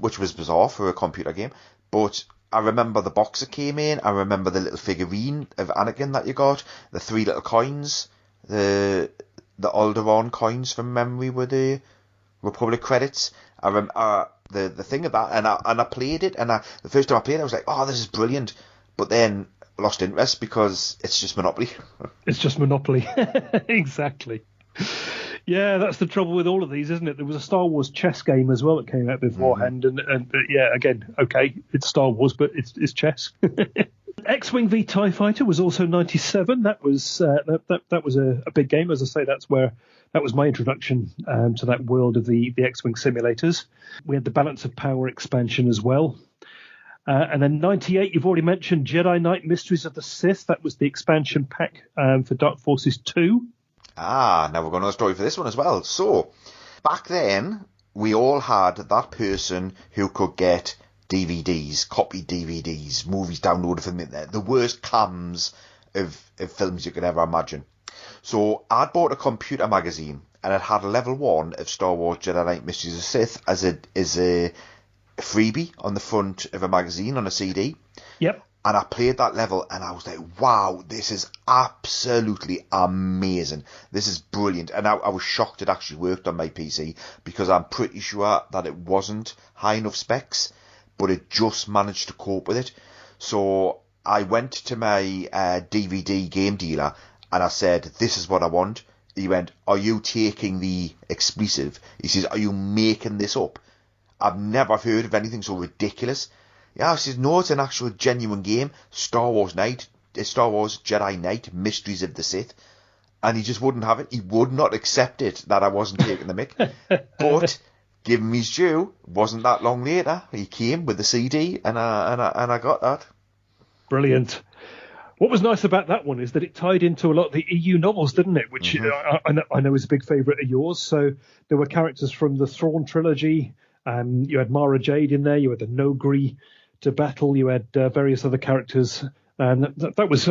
which was bizarre for a computer game, but I remember the box that came in, I remember the little figurine of Anakin that you got, the 3 little coins, the Alderaan coins from memory were the Republic credits. I remember the thing of that, and I played it, and the first time I played it, I was like, oh, this is brilliant, but then I lost interest because it's just Monopoly.
It's just Monopoly. Exactly. Yeah, that's the trouble with all of these, isn't it? There was a Star Wars chess game as well that came out beforehand, and yeah, again, okay, it's Star Wars, but it's chess. X-Wing v TIE Fighter was also 97. That was a big game. As I say, that was my introduction to that world of the X-Wing simulators. We had the Balance of Power expansion as well. And then 98, you've already mentioned Jedi Knight Mysteries of the Sith. That was the expansion pack for Dark Forces 2.
Now we're going to a story for this one as well. So, back then, we all had that person who could get DVDs, copied DVDs, movies downloaded from the internet, the worst cams of films you could ever imagine. So I'd bought a computer magazine and it had level 1 of Star Wars Jedi Knight Mysteries of Sith as a freebie on the front of a magazine on a CD.
Yep.
And I played that level and I was like, wow, this is absolutely amazing. This is brilliant. And I was shocked it actually worked on my PC because I'm pretty sure that it wasn't high enough specs, but it just managed to cope with it. So I went to my DVD game dealer and I said, this is what I want. He went, are you taking the exclusive? He says, are you making this up? I've never heard of anything so ridiculous. Yeah, I said, no, it's an actual genuine game. Star Wars Jedi Knight, Mysteries of the Sith. And he just wouldn't have it. He would not accept it that I wasn't taking the mick. But give him his due. Wasn't that long later, he came with the CD, and I got that.
Brilliant. What was nice about that one is that it tied into a lot of the EU novels, didn't it? Which I know is a big favourite of yours. So there were characters from the Thrawn trilogy. You had Mara Jade in there. You had the Nogri to battle. You had various other characters, and that was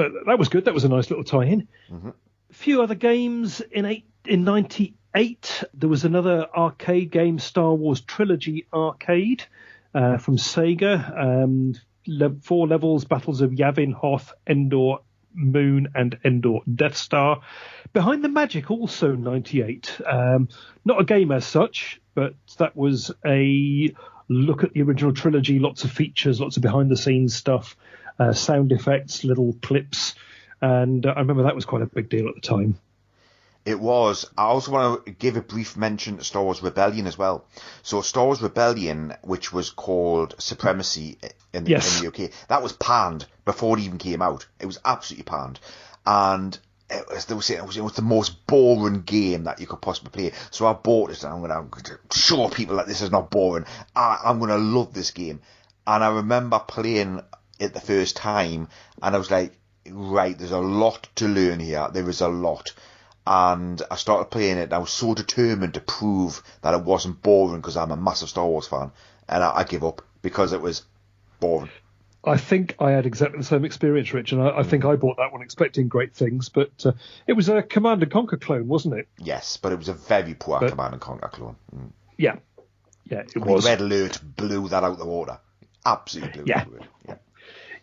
good. That was a nice little tie-in. Mm-hmm. A few other games in '98. There was another arcade game, Star Wars Trilogy Arcade, from Sega. 4 levels, Battles of Yavin, Hoth, Endor, Moon, and Endor Death Star. Behind the Magic, also '98. Not a game as such, but that was a look at the original trilogy. Lots of features, lots of behind-the-scenes stuff, sound effects, little clips. And I remember that was quite a big deal at the time.
It was. I also want to give a brief mention to Star Wars Rebellion as well. So Star Wars Rebellion, which was called Supremacy in the UK, that was panned before it even came out. It was absolutely panned. And they were saying it was the most boring game that you could possibly play. So I bought it, and I'm going to show people that this is not boring. I'm going to love this game. And I remember playing it the first time, and I was like, right, there's a lot to learn here. There is a lot. And I started playing it, and I was so determined to prove that it wasn't boring because I'm a massive Star Wars fan. And I give up because it was boring.
I think I had exactly the same experience, Rich, and I think I bought that one expecting great things, but it was a Command & Conquer clone, wasn't it?
Yes, but it was a very poor Command & Conquer clone. Mm.
Yeah, it was.
Red Alert blew that out of the water. Absolutely blew it out of it.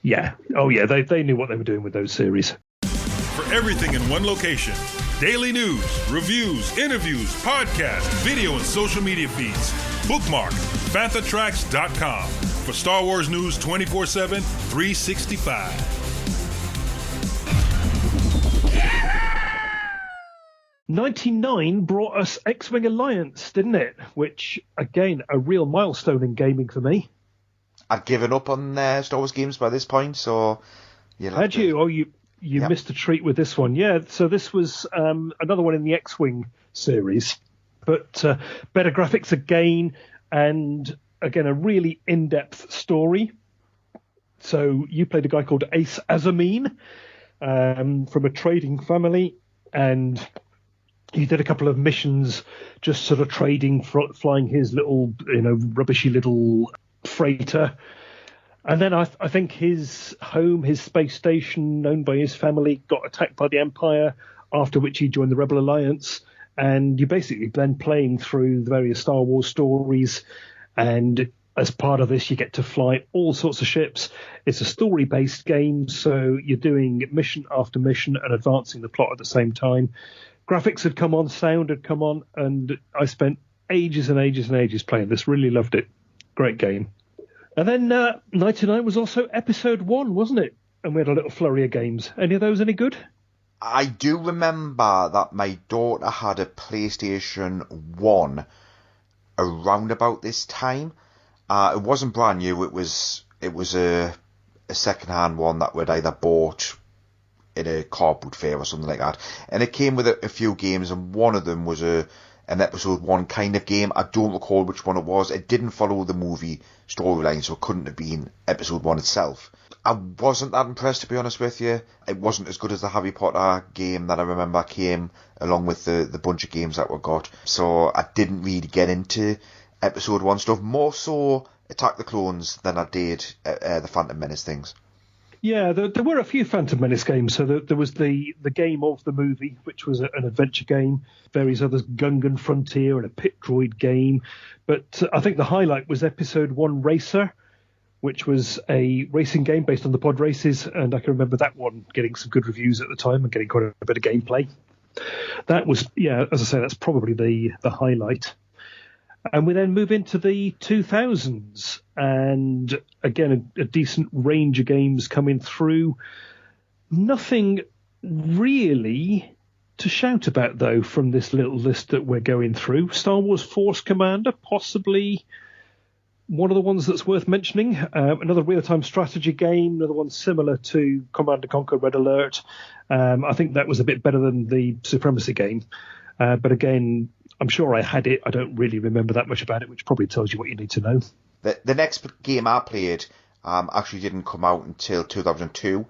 Yeah. Oh, yeah, they knew what they were doing with those series.
For everything in one location, daily news, reviews, interviews, podcasts, video, and social media feeds, bookmark FanthaTracks.com for Star Wars news 24/7, 365.
'99 brought us X-Wing Alliance, didn't it? Which, again, a real milestone in gaming for me.
I'd given up on Star Wars games by this point, so...
Had you? Oh, you missed a treat with this one. Yeah, so this was another one in the X-Wing series, but better graphics again, and again, a really in-depth story. So you played a guy called Ace Azamine from a trading family, and he did a couple of missions just sort of trading, flying his little, rubbishy little freighter. And then I think his home, his space station, owned by his family, got attacked by the Empire, after which he joined the Rebel Alliance. And you basically then playing through the various Star Wars stories. And as part of this, you get to fly all sorts of ships. It's a story-based game, so you're doing mission after mission and advancing the plot at the same time. Graphics had come on, sound had come on, and I spent ages and ages and ages playing this. Really loved it. Great game. And then 99 was also episode 1, wasn't it? And we had a little flurry of games. Any of those any good?
I do remember that my daughter had a PlayStation 1 around about this time. It wasn't brand new. It was a second-hand one that we'd either bought in a car boot fair or something like that. And it came with a few games, and one of them was an episode 1 kind of game. I don't recall which one it was. It didn't follow the movie storyline, so it couldn't have been episode 1 itself. I wasn't that impressed, to be honest with you. It wasn't as good as the Harry Potter game that I remember came along with the bunch of games that we got. So I didn't really get into episode 1 stuff. More so Attack the Clones than I did the Phantom Menace things.
Yeah, there were a few Phantom Menace games. So there was the game of the movie, which was an adventure game. Various others, Gungan Frontier and a Pit Droid game. But I think the highlight was Episode 1 Racer, which was a racing game based on the pod races. And I can remember that one getting some good reviews at the time and getting quite a bit of gameplay. That was, as I say, that's probably the highlight. And we then move into the 2000s, and again, a decent range of games coming through. Nothing really to shout about, though, from this little list that we're going through. Star Wars Force Commander, possibly one of the ones that's worth mentioning, another real-time strategy game, another one similar to Command & Conquer Red Alert. I think that was a bit better than the Supremacy game. But again, I'm sure I had it. I don't really remember that much about it, which probably tells you what you need to know.
The next game I played actually didn't come out until 2002,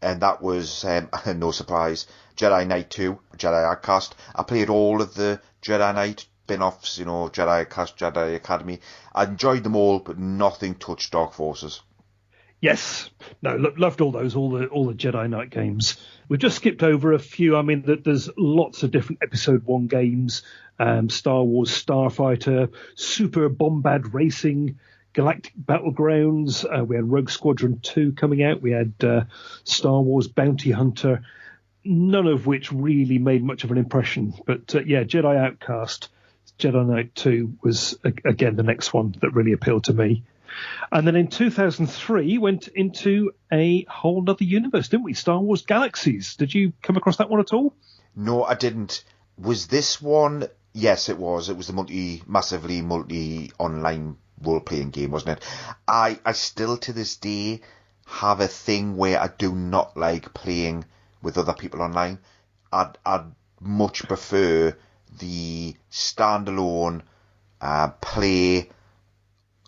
and that was, no surprise, Jedi Knight 2, Jedi Outcast. I played all of the Jedi Knight spin-offs, Jedi Outcast, Jedi Academy. I enjoyed them all, but nothing touched Dark Forces.
Yes, no, loved all those, all the Jedi Knight games. We've just skipped over a few. I mean, there's lots of different Episode 1 games, Star Wars Starfighter, Super Bombad Racing, Galactic Battlegrounds. We had Rogue Squadron 2 coming out. We had Star Wars Bounty Hunter, none of which really made much of an impression. But Jedi Outcast, Jedi Knight 2 was, again, the next one that really appealed to me. And then in 2003, went into a whole other universe, didn't we? Star Wars Galaxies. Did you come across that one at all?
No, I didn't. Was this one? Yes, it was. It was the massively multi-online role-playing game, wasn't it? I still, to this day, have a thing where I do not like playing with other people online. I'd much prefer the standalone play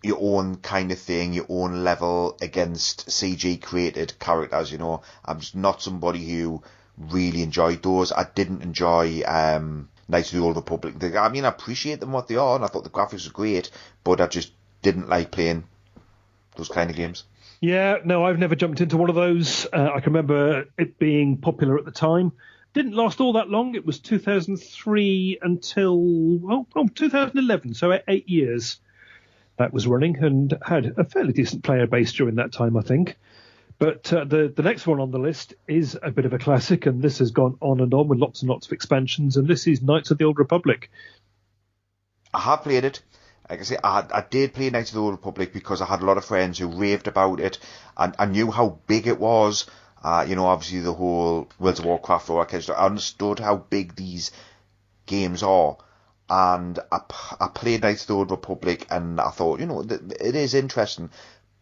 your own kind of thing, your own level against CG created characters, I'm just not somebody who really enjoyed those. I didn't enjoy Knights of the Old Republic. I mean, I appreciate them what they are, and I thought the graphics were great, but I just didn't like playing those kind of games.
Yeah, no, I've never jumped into one of those. I can remember it being popular at the time. Didn't last all that long. It was 2003 until 2011, so 8 years. That was running and had a fairly decent player base during that time, I think. But the next one on the list is a bit of a classic, and this has gone on and on with lots and lots of expansions, and this is Knights of the Old Republic.
I have played it. Like I say, I did play Knights of the Old Republic because I had a lot of friends who raved about it, and I knew how big it was. Obviously the whole World of Warcraft, all that kind of stuff. I understood how big these games are. And I played Knights of the Old Republic, and I thought, it is interesting,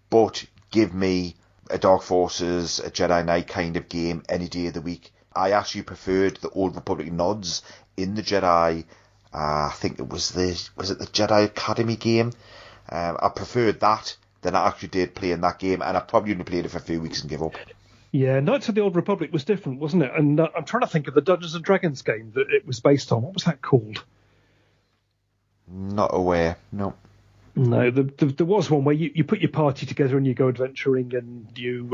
but give me a Dark Forces, a Jedi Knight kind of game any day of the week. I actually preferred the Old Republic nods in the Jedi. I think it was the Jedi Academy game. I preferred that than I actually did playing that game, and I probably only played it for a few weeks and gave up.
Yeah, Knights of the Old Republic was different, wasn't it? And I'm trying to think of the Dungeons and Dragons game that it was based on. What was that called?
Not aware, no.
No, there was one where you put your party together and you go adventuring, and you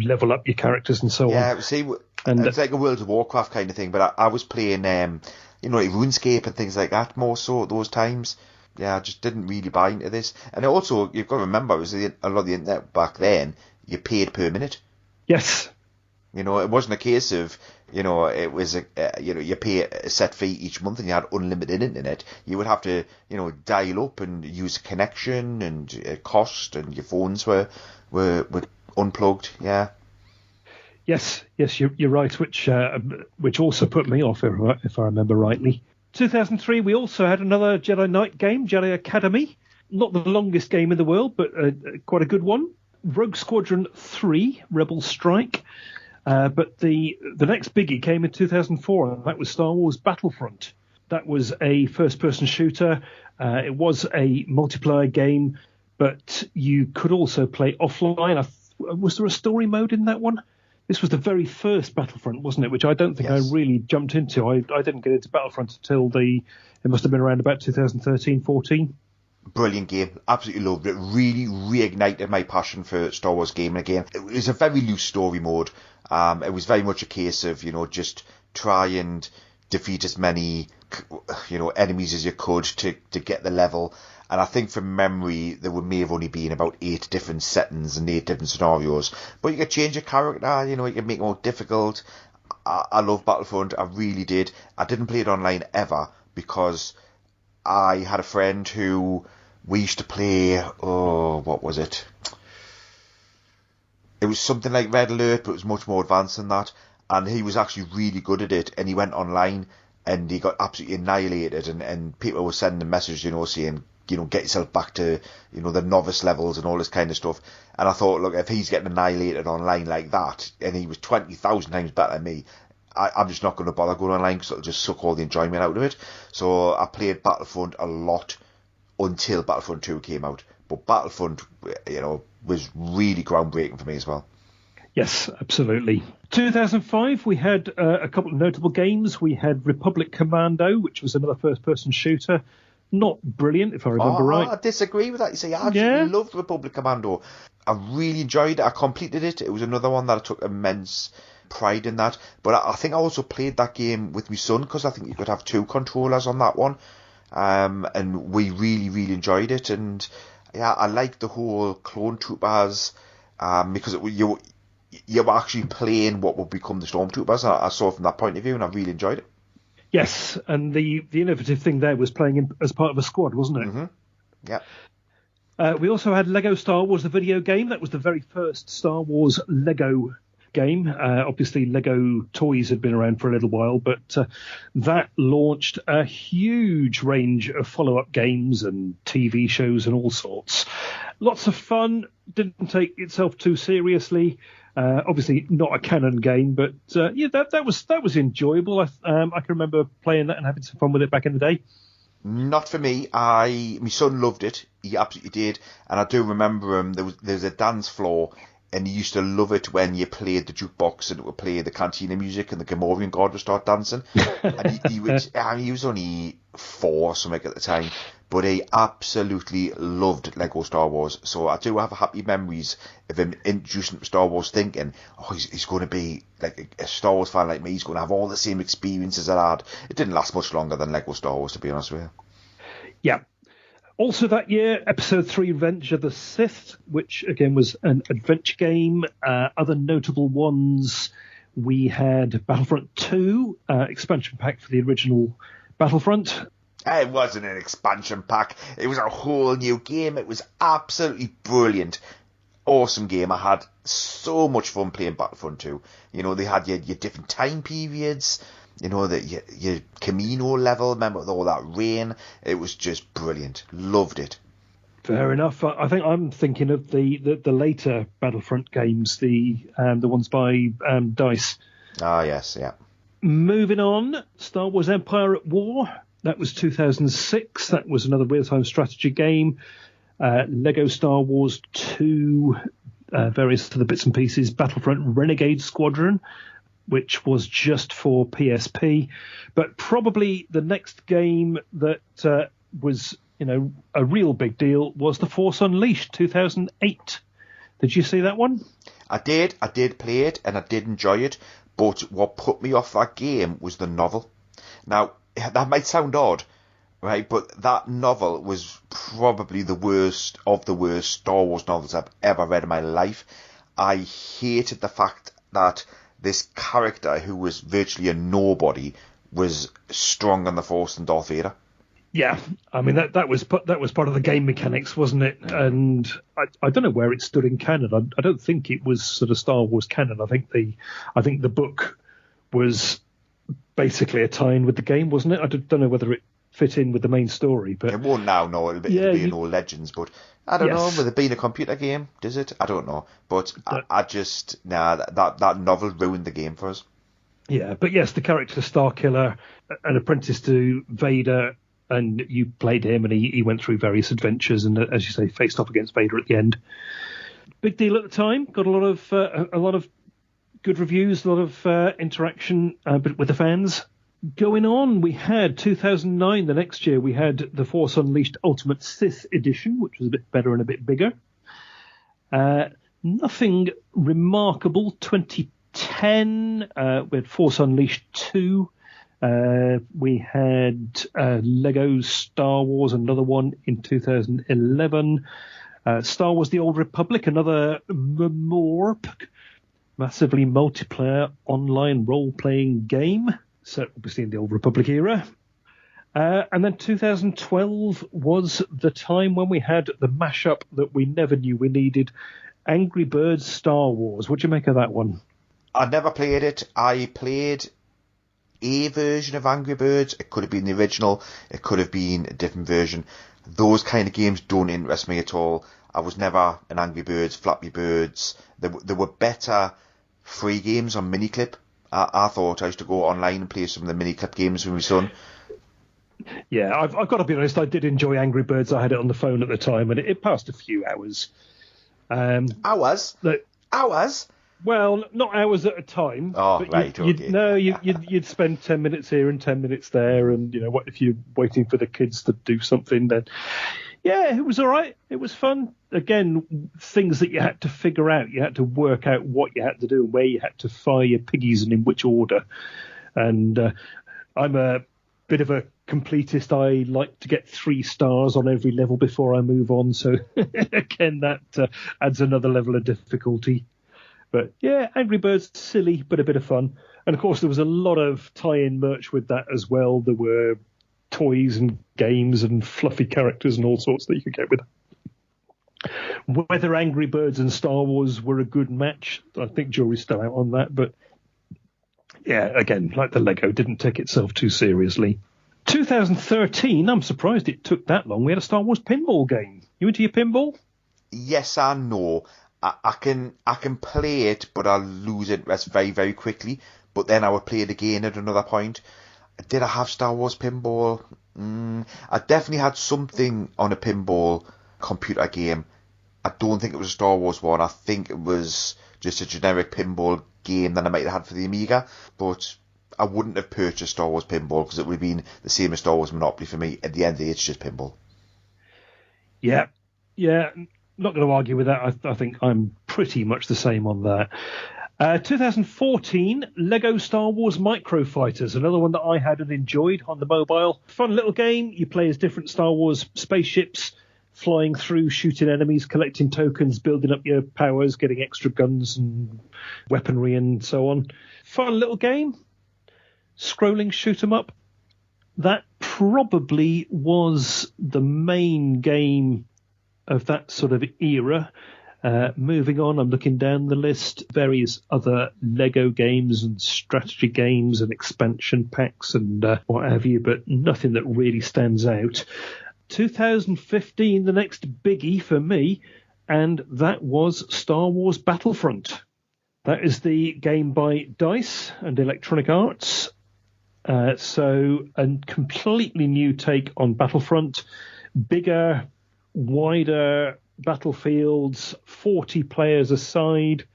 level up your characters and so on.
Yeah, see, it's like a World of Warcraft kind of thing, but I was playing, like RuneScape and things like that more so at those times. Yeah, I just didn't really buy into this. And also, you've got to remember, it was a lot of the internet back then, you paid per minute.
Yes.
It wasn't a case of, it was you pay a set fee each month and you had unlimited internet. You would have to, dial up and use a connection and cost, and your phones were unplugged. Yeah.
Yes, you're right. Which also put me off, if I remember rightly. 2003, we also had another Jedi Knight game, Jedi Academy. Not the longest game in the world, but quite a good one. Rogue Squadron 3, Rebel Strike. But the next biggie came in 2004, and that was Star Wars Battlefront. That was a first-person shooter. It was a multiplayer game, but you could also play offline. Was there a story mode in that one? This was the very first Battlefront, wasn't it? Which I don't think
Yes.
I really jumped into. I didn't get into Battlefront until it must have been around about 2013, 14.
Brilliant game. Absolutely loved it. Really reignited my passion for Star Wars gaming again. It was a very loose story mode. It was very much a case of, just try and defeat as many, enemies as you could to get the level. And I think from memory, there may have only been about 8 different settings and 8 different scenarios. But you could change your character, you could make it more difficult. I love Battlefront. I really did. I didn't play it online ever because I had a friend who we used to play, what was it? It was something like Red Alert, but it was much more advanced than that. And he was actually really good at it, and he went online and he got absolutely annihilated, and people were sending him messages, saying, get yourself back to, the novice levels and all this kind of stuff. And I thought, look, if he's getting annihilated online like that, and he was 20,000 times better than me, I'm just not going to bother going online because it'll just suck all the enjoyment out of it. So I played Battlefront a lot until Battlefront 2 came out. But Battlefront, was really groundbreaking for me as well.
Yes, absolutely. 2005, we had a couple of notable games. We had Republic Commando, which was another first-person shooter. Not brilliant, if I remember right.
I disagree with that. You see, I absolutely loved Republic Commando. I really enjoyed it. I completed it. It was another one that I took immense pride in that. But I think I also played that game with my son because I think you could have 2 controllers on that one. And we really, really enjoyed it. And yeah, I liked the whole clone troopers because you were actually playing what would become the stormtroopers. I saw it from that point of view, and I really enjoyed it.
Yes, and the innovative thing there was playing as part of a squad, wasn't it?
Mm-hmm. Yeah.
We also had Lego Star Wars, the video game. That was the very first Star Wars Lego game. Obviously, Lego toys had been around for a little while, but that launched a huge range of follow-up games and TV shows and all sorts. Lots of fun. Didn't take itself too seriously. Obviously, not a canon game, but that was enjoyable. I can remember playing that and having some fun with it back in the day.
Not for me. My son loved it. He absolutely did, and I do remember there's a dance floor. And he used to love it when you played the jukebox and it would play the Cantina music and the Gamorrean god would start dancing. And he was only 4 or something at the time, but he absolutely loved Lego Star Wars. So I do have happy memories of him introducing Star Wars, thinking, he's going to be like a Star Wars fan like me. He's going to have all the same experiences I had. It didn't last much longer than Lego Star Wars, to be honest with you.
Yeah. Also that year, Episode 3, Revenge of the Sith, which again was an adventure game. Other notable ones, we had Battlefront 2, expansion pack for the original Battlefront.
It wasn't an expansion pack. It was a whole new game. It was absolutely brilliant. Awesome game. I had so much fun playing Battlefront 2. They had your different time periods. Your Camino level, remember with all that rain? It was just brilliant. Loved it.
Fair enough. I think I'm thinking of the later Battlefront games, the ones by DICE.
Ah, yes, yeah.
Moving on, Star Wars Empire at War. That was 2006. That was another real-time strategy game. Lego Star Wars 2, various other bits and pieces. Battlefront Renegade Squadron, which was just for PSP. But probably the next game that was, a real big deal was The Force Unleashed, 2008. Did you see that one?
I did play it, and I did enjoy it. But what put me off that game was the novel. Now, that might sound odd, right? But that novel was probably the worst of the worst Star Wars novels I've ever read in my life. I hated the fact that this character, who was virtually a nobody, was stronger on the Force than Darth Vader.
Yeah, I mean that was part of the game mechanics, wasn't it? And I don't know where it stood in canon. I don't think it was sort of Star Wars canon. I think the book was basically a tie-in with the game, wasn't it? I don't know whether it fit in with the main story, but
it won't now. No, it'll be an old Legends, but I don't know. With it being a computer game, does it? I don't know, but I just that novel ruined the game for us.
Yeah, but yes, the character Starkiller, an apprentice to Vader, and you played him, and he went through various adventures, and as you say, faced off against Vader at the end. Big deal at the time. Got a lot of good reviews, a lot of interaction with the fans. Going on, we had 2009, the next year, we had The Force Unleashed Ultimate Sith Edition, which was a bit better and a bit bigger. Nothing remarkable. 2010, we had Force Unleashed 2. We had Lego Star Wars, another one in 2011. Star Wars The Old Republic, another massively multiplayer online role-playing game. So obviously in the Old Republic era. And then 2012 was the time when we had the mashup that we never knew we needed, Angry Birds Star Wars. What do you make of that one?
I never played it. I played a version of Angry Birds. It could have been the original. It could have been a different version. those kind of games don't interest me at all. I was never an Angry Birds, Flappy Birds. There were better free games on Miniclip. I thought I used to go online and play some of the Miniclip games with my son.
Yeah, I've got to be honest, I did enjoy Angry Birds. I had it on the phone at the time, and it passed a few hours.
Hours? Hours?
Well, not hours at a time.
Oh,
but
right, okay.
You'd spend 10 minutes here and 10 minutes there, and what if you're waiting for the kids to do something? Then, yeah, it was all right. It was fun. Again, things that you had to figure out. You had to work out what you had to do, where you had to fire your piggies, and in which order. And I'm a bit of a completist. I like to get 3 stars on every level before I move on. So again, that adds another level of difficulty. But yeah, Angry Birds, silly, but a bit of fun. And of course, there was a lot of tie-in merch with that as well. There were toys and games and fluffy characters and all sorts that you could get with it. Whether Angry Birds and Star Wars were a good match, I think jury's still out on that. But yeah, again, like the Lego, didn't take itself too seriously. 2013, I'm surprised it took that long. We had a Star Wars pinball game. You into your pinball?
Yes and no. I can play it, but I'll lose interest very, very quickly. But then I would play it again at another point. Did I have Star Wars pinball? I definitely had something on a pinball computer game. I don't think it was a Star Wars one. I think it was just a generic pinball game that I might have had for the Amiga. But I wouldn't have purchased Star Wars pinball because it would have been the same as Star Wars Monopoly for me. At the end of the day, it's just pinball.
Yeah. Not going to argue with that. I think I'm pretty much the same on that. 2014, Lego Star Wars Micro Fighters, another one that I had and enjoyed on the mobile. Fun little game. You play as different Star Wars spaceships, flying through, shooting enemies, collecting tokens, building up your powers, getting extra guns and weaponry and so on. Fun little game. Scrolling shoot 'em up. That probably was the main game of that sort of era. Moving on, I'm looking down the list, various other Lego games and strategy games and expansion packs and what have you, but nothing that really stands out. 2015, the next biggie for me, and that was Star Wars Battlefront. That is the game by DICE and Electronic Arts. So a completely new take on Battlefront. Bigger, wider battlefields, 40 players aside.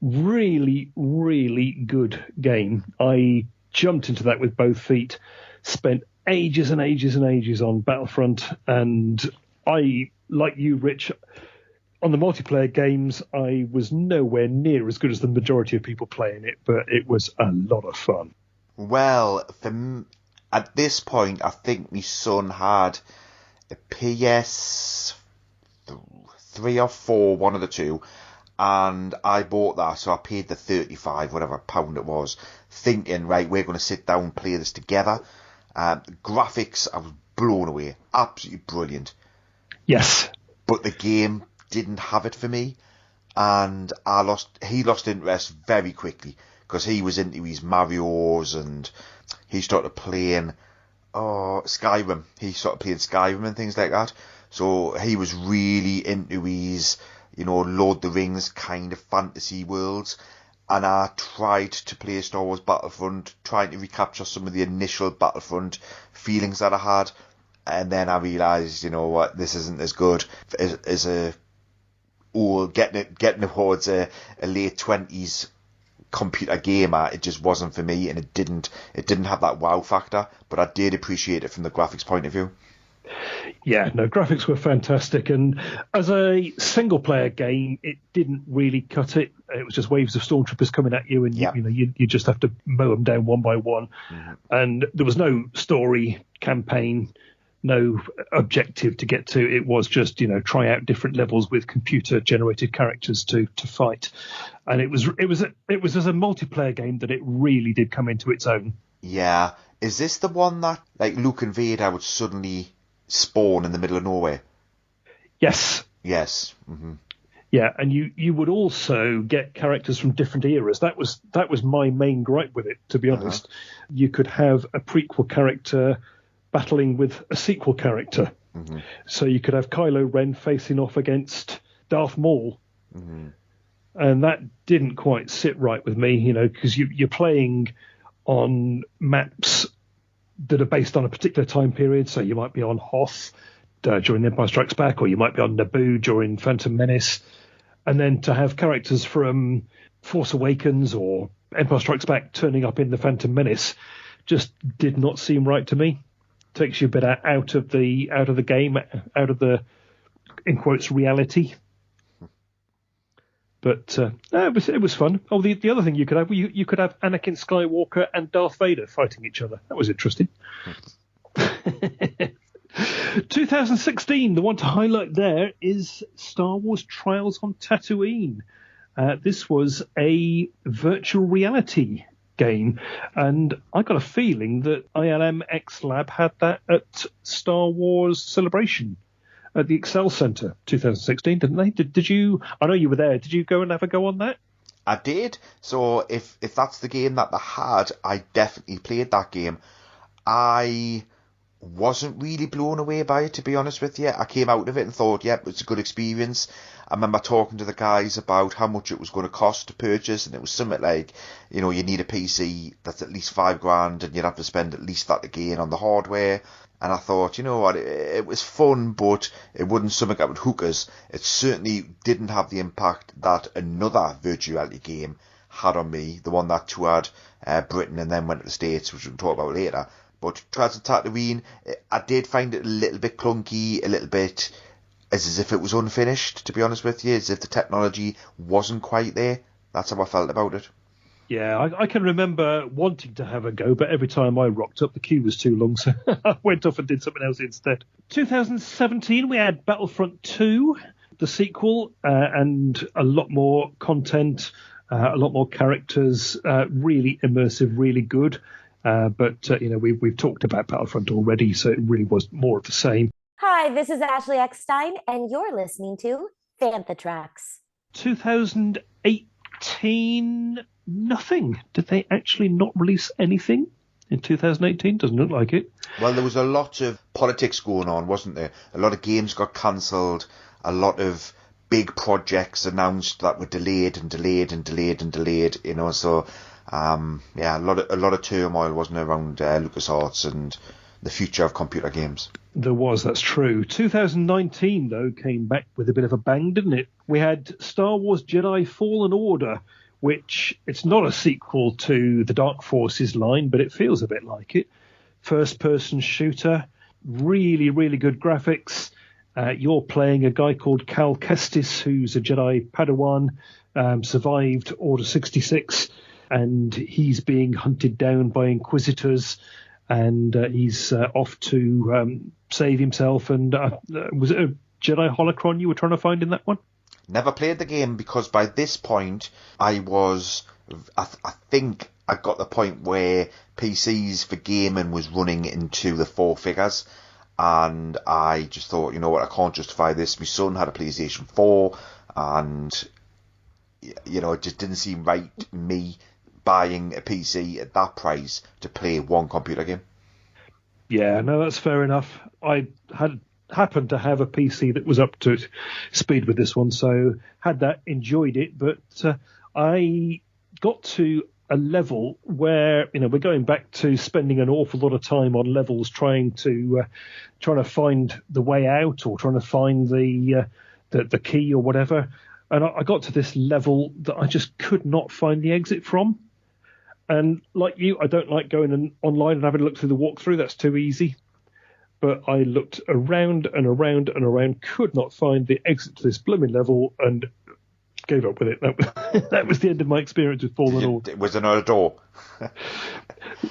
Really, really good game. I jumped into that with both feet, spent ages and ages and ages on Battlefront, and I, like you, Rich, on the multiplayer games, I was nowhere near as good as the majority of people playing it, but it was a lot of fun.
Well, at this point, I think my son had a PS3 or 4, one of the two, and I bought that, so I paid the 35, whatever pound it was, thinking, right, we're going to sit down and play this together. Graphics, I was blown away. Absolutely brilliant.
Yes.
But the game didn't have it for me, and he lost interest very quickly, because he was into his Marios, and he started playing Skyrim. He started playing Skyrim and things like that. So he was really into his, Lord of the Rings kind of fantasy worlds. And I tried to play Star Wars Battlefront, trying to recapture some of the initial Battlefront feelings that I had. And then I realised, this isn't as good as getting towards a late 20s computer gamer. It just wasn't for me, and it didn't have that wow factor, but I did appreciate it from the graphics point of view.
Yeah, no, graphics were fantastic, and as a single player game, it didn't really cut it. It was just waves of stormtroopers coming at you, and you just have to mow them down one by one. Mm-hmm. And there was no story campaign, no objective to get to. It was just, try out different levels with computer generated characters to fight. And it was as a multiplayer game that it really did come into its own. Yeah.
Is this the one that, like, Luke and Vader would suddenly spawn in the middle of nowhere?
Yes.
Yes. Mm-hmm.
Yeah, and you would also get characters from different eras. That was my main gripe with it, to be honest. You could have a prequel character battling with a sequel character. So you could have Kylo Ren facing off against Darth Maul. And that didn't quite sit right with me, because you're playing on maps that are based on a particular time period. So you might be on Hoth during The Empire Strikes Back, or you might be on Naboo during Phantom Menace. And then to have characters from Force Awakens or Empire Strikes Back turning up in The Phantom Menace just did not seem right to me. Takes you a bit out of the game, out of the, in quotes, reality. But it was fun. Oh, the other thing you could have Anakin Skywalker and Darth Vader fighting each other. That was interesting. 2016, the one to highlight there is Star Wars Trials on Tatooine. This was a virtual reality game, and I got a feeling that ILM X Lab had that at Star Wars Celebration at the Excel Centre 2016, didn't they? Did you? I know you were there. Did you go and have a go on that?
I did. So if that's the game that they had, I definitely played that game. I wasn't really blown away by it, to be honest with you. I came out of it and thought, yep, it's a good experience. I remember talking to the guys about how much it was going to cost to purchase, and it was something like, you need a PC that's at least $5,000, and you'd have to spend at least that again on the hardware. And I thought, you know what, it was fun, but it wasn't something that would hook us. It certainly didn't have the impact that another virtual reality game had on me, the one that toured Britain and then went to the States, which we'll talk about later. But Trials of Tatooine, I did find it a little bit clunky, a little bit as if it was unfinished, to be honest with you, as if the technology wasn't quite there. That's how I felt about it.
Yeah, I can remember wanting to have a go, but every time I rocked up, the queue was too long, so I went off and did something else instead. 2017, we had Battlefront 2, the sequel, and a lot more content, a lot more characters, really immersive, really good. But we've talked about Battlefront already, so it really was more of the same.
Hi, this is Ashley Eckstein, and you're listening to Fantha Tracks.
2018, nothing. Did they actually not release anything in 2018? Doesn't look like it.
Well, there was a lot of politics going on, wasn't there? A lot of games got cancelled, a lot of big projects announced that were delayed, so... a lot of turmoil, wasn't there, around LucasArts and the future of computer games.
There was, that's true. 2019, though, came back with a bit of a bang, didn't it? We had Star Wars Jedi Fallen Order, which it's not a sequel to the Dark Forces line, but it feels a bit like it. First-person shooter, really, really good graphics. You're playing a guy called Cal Kestis, who's a Jedi Padawan, survived Order 66, and he's being hunted down by Inquisitors, and he's off to save himself. And was it a Jedi Holocron you were trying to find in that one?
Never played the game, because by this point I think I got the point where PCs for gaming was running into the four figures, and I just thought, you know what, I can't justify this. My son had a PlayStation 4, and it just didn't seem right me buying a PC at that price to play one computer game.
Yeah, no, that's fair enough. I happened to have a PC that was up to speed with this one, so had that, enjoyed it, but I got to a level where we're going back to spending an awful lot of time on levels trying to find the way out, or trying to find the key or whatever, and I got to this level that I just could not find the exit from. And like you, I don't like going online and having a look through the walkthrough. That's too easy. But I looked around and around and around, could not find the exit to this blooming level, and gave up with it. That was the end of my experience with Fallen Order.
Was there not a door?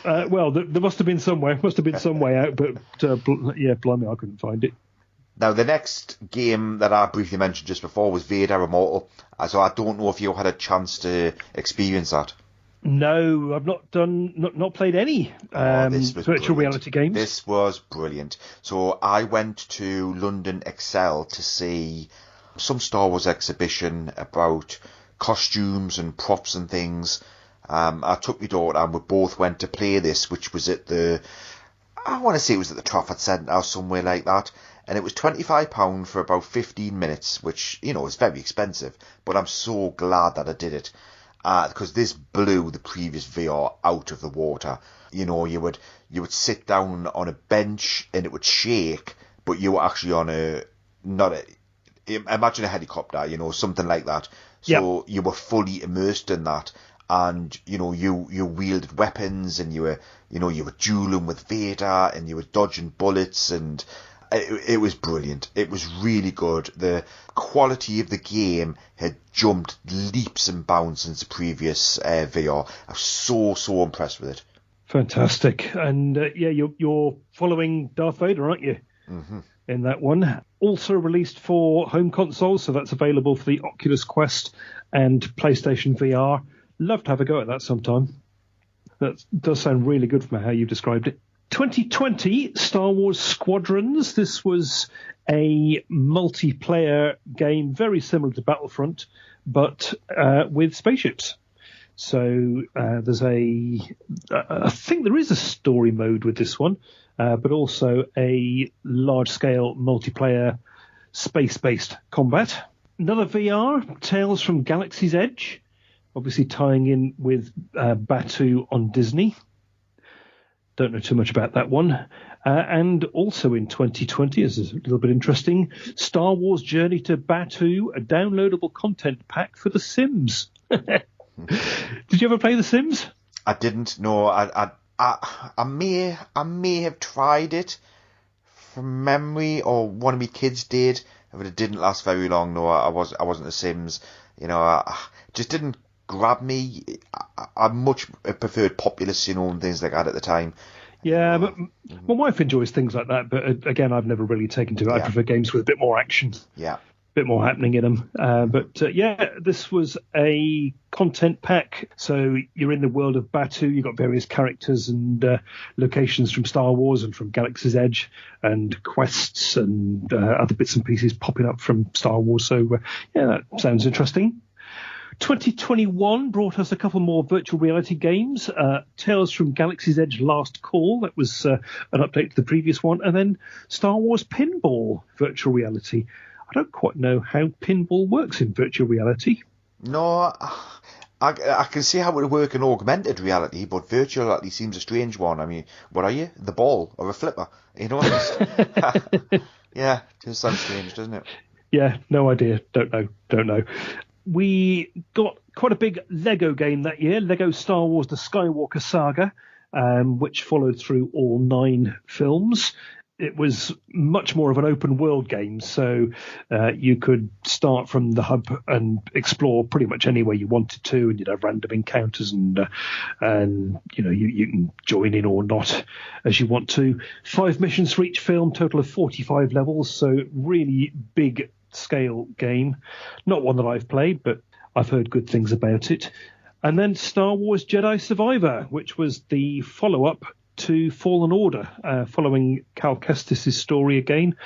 Well, there must have been somewhere. Must have been some way out, but blimey, I couldn't find it.
Now, the next game that I briefly mentioned just before was Vader Immortal. So I don't know if you had a chance to experience that.
No, I've not played any virtual reality games.
This was brilliant. So I went to London Excel to see some Star Wars exhibition about costumes and props and things. I took my daughter and we both went to play this, which was at the I want to say it was at the Trafford Centre or somewhere like that. And it was £25 for about 15 minutes, which, is very expensive. But I'm so glad that I did it. Because this blew the previous VR out of the water. You would sit down on a bench and it would shake, but you were actually on imagine a helicopter, something like that. So You were fully immersed in that. And, you wielded weapons and you were dueling with Vader and you were dodging bullets, and it was brilliant. It was really good. The quality of the game had jumped leaps and bounds since the previous VR. I was so impressed with it.
Fantastic. And you're following Darth Vader, aren't you?
Mm-hmm.
In that one. Also released for home consoles, so that's available for the Oculus Quest and PlayStation VR. Love to have a go at that sometime. That does sound really good from how you've described it. 2020, Star Wars Squadrons. This was a multiplayer game very similar to Battlefront, but with spaceships. So there's I think there is a story mode with this one, but also a large-scale multiplayer space-based combat. Another VR, Tales from Galaxy's Edge, obviously tying in with Batuu on Disney. Don't know too much about that one. And also in 2020, this is a little bit interesting, Star Wars Journey to Batuu, a downloadable content pack for The Sims. Did you ever play The Sims?
I didn't know. I may have tried it from memory, or one of my kids did, but it didn't last very long. No, I wasn't The Sims. I just didn't grab me. I much preferred Populous, and things like that at the time.
Yeah, but my wife enjoys things like that, but again, I've never really taken to it. I prefer games with a bit more action.
Yeah.
Bit more happening in them. But this was a content pack. So you're in the world of Batuu. You've got various characters and locations from Star Wars and from Galaxy's Edge, and quests and other bits and pieces popping up from Star Wars. So, that sounds interesting. 2021 brought us a couple more virtual reality games. Tales from Galaxy's Edge Last Call, that was an update to the previous one. And then Star Wars Pinball virtual reality. I don't quite know how pinball works in virtual reality.
No, I can see how it would work in augmented reality, but virtual reality seems a strange one. I mean, what are you? The ball or a flipper? Yeah, it just sounds strange, doesn't it?
Yeah, no idea. Don't know. We got quite a big Lego game that year, Lego Star Wars The Skywalker Saga, which followed through all 9 films. It was much more of an open world game, so you could start from the hub and explore pretty much anywhere you wanted to, and you'd have random encounters, and you can join in or not as you want to. 5 missions for each film, total of 45 levels, so really big scale game. Not one that I've played, but I've heard good things about it. And then Star Wars Jedi Survivor, which was the follow-up to Fallen Order, following Cal Kestis' story again.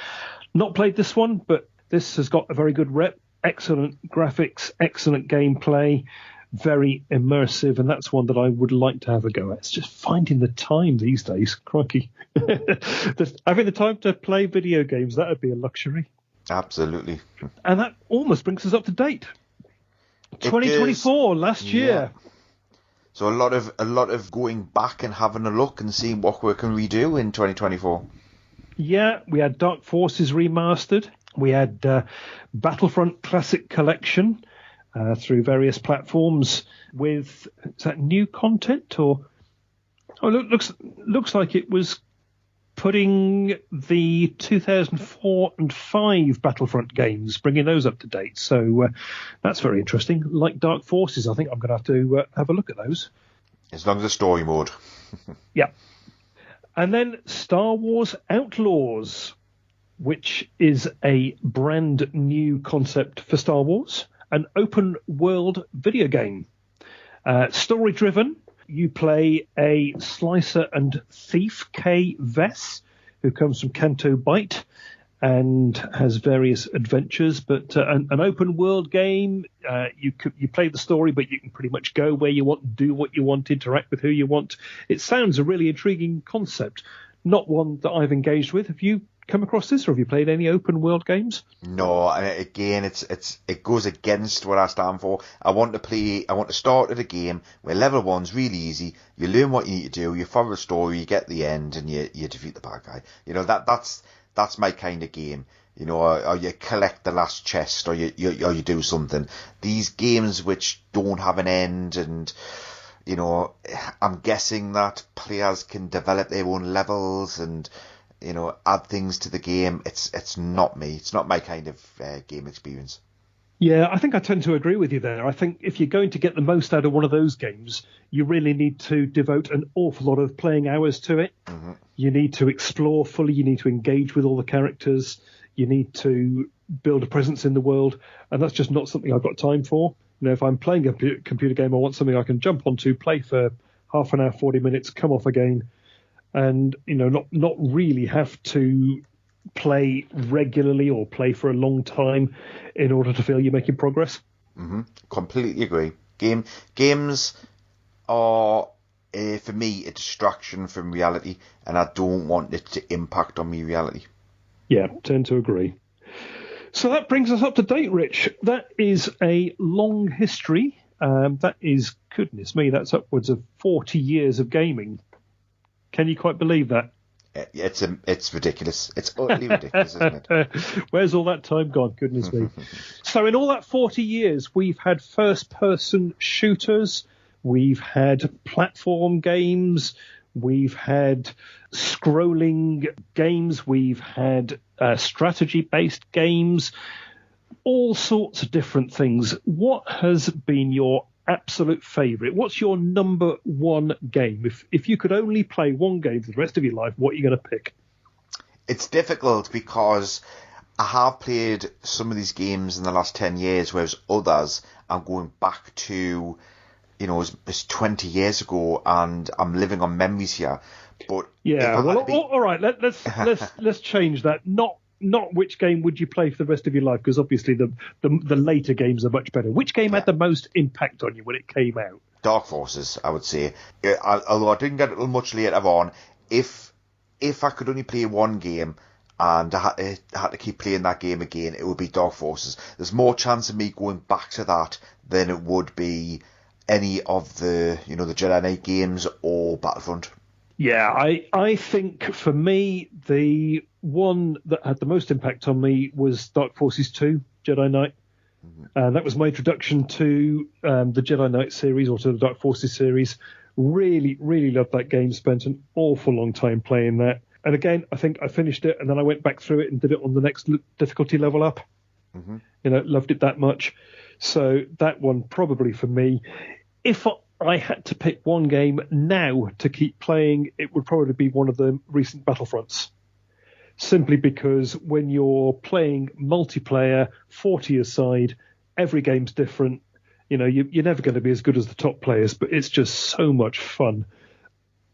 Not played this one, but this has got a very good rep. Excellent graphics, excellent gameplay, very immersive, and that's one that I would like to have a go at. It's just finding the time these days. Crikey. Having the time to play video games, that would be a luxury.
Absolutely.
And that almost brings us up to date. 2024, last year.
So a lot of going back and having a look and seeing what we can redo in 2024.
Yeah, we had Dark Forces remastered. We had Battlefront Classic Collection through various platforms with, is that new content or? Oh, looks like it was putting the 2004 and 5 Battlefront games, bringing those up to date. So that's very interesting. Like Dark Forces, I think I'm going to have to have a look at those.
As long as the story mode.
Yeah. And then Star Wars Outlaws, which is a brand new concept for Star Wars, an open world video game. Story driven. You play a slicer and thief, Kay Vess, who comes from Canto Bight and has various adventures. But an open world game, you play the story, but you can pretty much go where you want, do what you want, interact with who you want. It sounds a really intriguing concept. not one that I've engaged with. Have you come across this, or have you played any open world games?
No, and again, it goes against what I stand for. I want to start at a game where level 1's really easy. You learn what you need to do, you follow the story, you get the end, and you defeat the bad guy. You know, that's my kind of game. You know, or you collect the last chest, or you do something. These games which don't have an end, and you know, I'm guessing that players can develop their own levels and, you know, add things to the game. It's not me. It's not my kind of game experience.
Yeah, I think I tend to agree with you there. I think if you're going to get the most out of one of those games, you really need to devote an awful lot of playing hours to it. Mm-hmm. You need to explore fully. You need to engage with all the characters. You need to build a presence in the world. And that's just not something I've got time for. You know, if I'm playing a computer game, I want something I can jump onto, play for half an hour, 40 minutes, come off again, and, you know, not really have to play regularly or play for a long time in order to feel you're making progress.
Mm-hmm. Completely agree. Games are, for me, a distraction from reality, and I don't want it to impact on me reality.
Yeah, tend to agree. So that brings us up to date, Rich. That is a long history. That is, goodness me, that's upwards of 40 years of gaming. Can you quite believe that?
It's ridiculous. It's utterly ridiculous, isn't it?
Where's all that time gone? Goodness me. So in all that 40 years, we've had first-person shooters, we've had platform games, we've had scrolling games, we've had strategy-based games, all sorts of different things. What has been your absolute favourite? What's your number one game? If you could only play one game for the rest of your life, what are you going to pick?
It's difficult because I have played some of these games in the last 10 years, whereas others I'm going back to, you know, it's 20 years ago, and I'm living on memories here. But
yeah, well, all right, let's change that. Not which game would you play for the rest of your life, because obviously the later games are much better. Which game had the most impact on you when it came out?
Dark Forces, I would say. Although I didn't get it much later on, if I could only play one game and I had to keep playing that game again, it would be Dark Forces. There's more chance of me going back to that than it would be any of the, you know, the Jedi Knight games or Battlefront.
Yeah, I think for me, the one that had the most impact on me was Dark Forces 2, Jedi Knight. Mm-hmm. That was my introduction to the Jedi Knight series, or to the Dark Forces series. Really, really loved that game. Spent an awful long time playing that. And again, I think I finished it, and then I went back through it and did it on the next difficulty level up. Mm-hmm. You know, loved it that much. So that one probably for me. If I had to pick one game now to keep playing, it would probably be one of the recent Battlefronts. Simply because when you're playing multiplayer, 40 aside, every game's different. You know, you're never going to be as good as the top players, but it's just so much fun.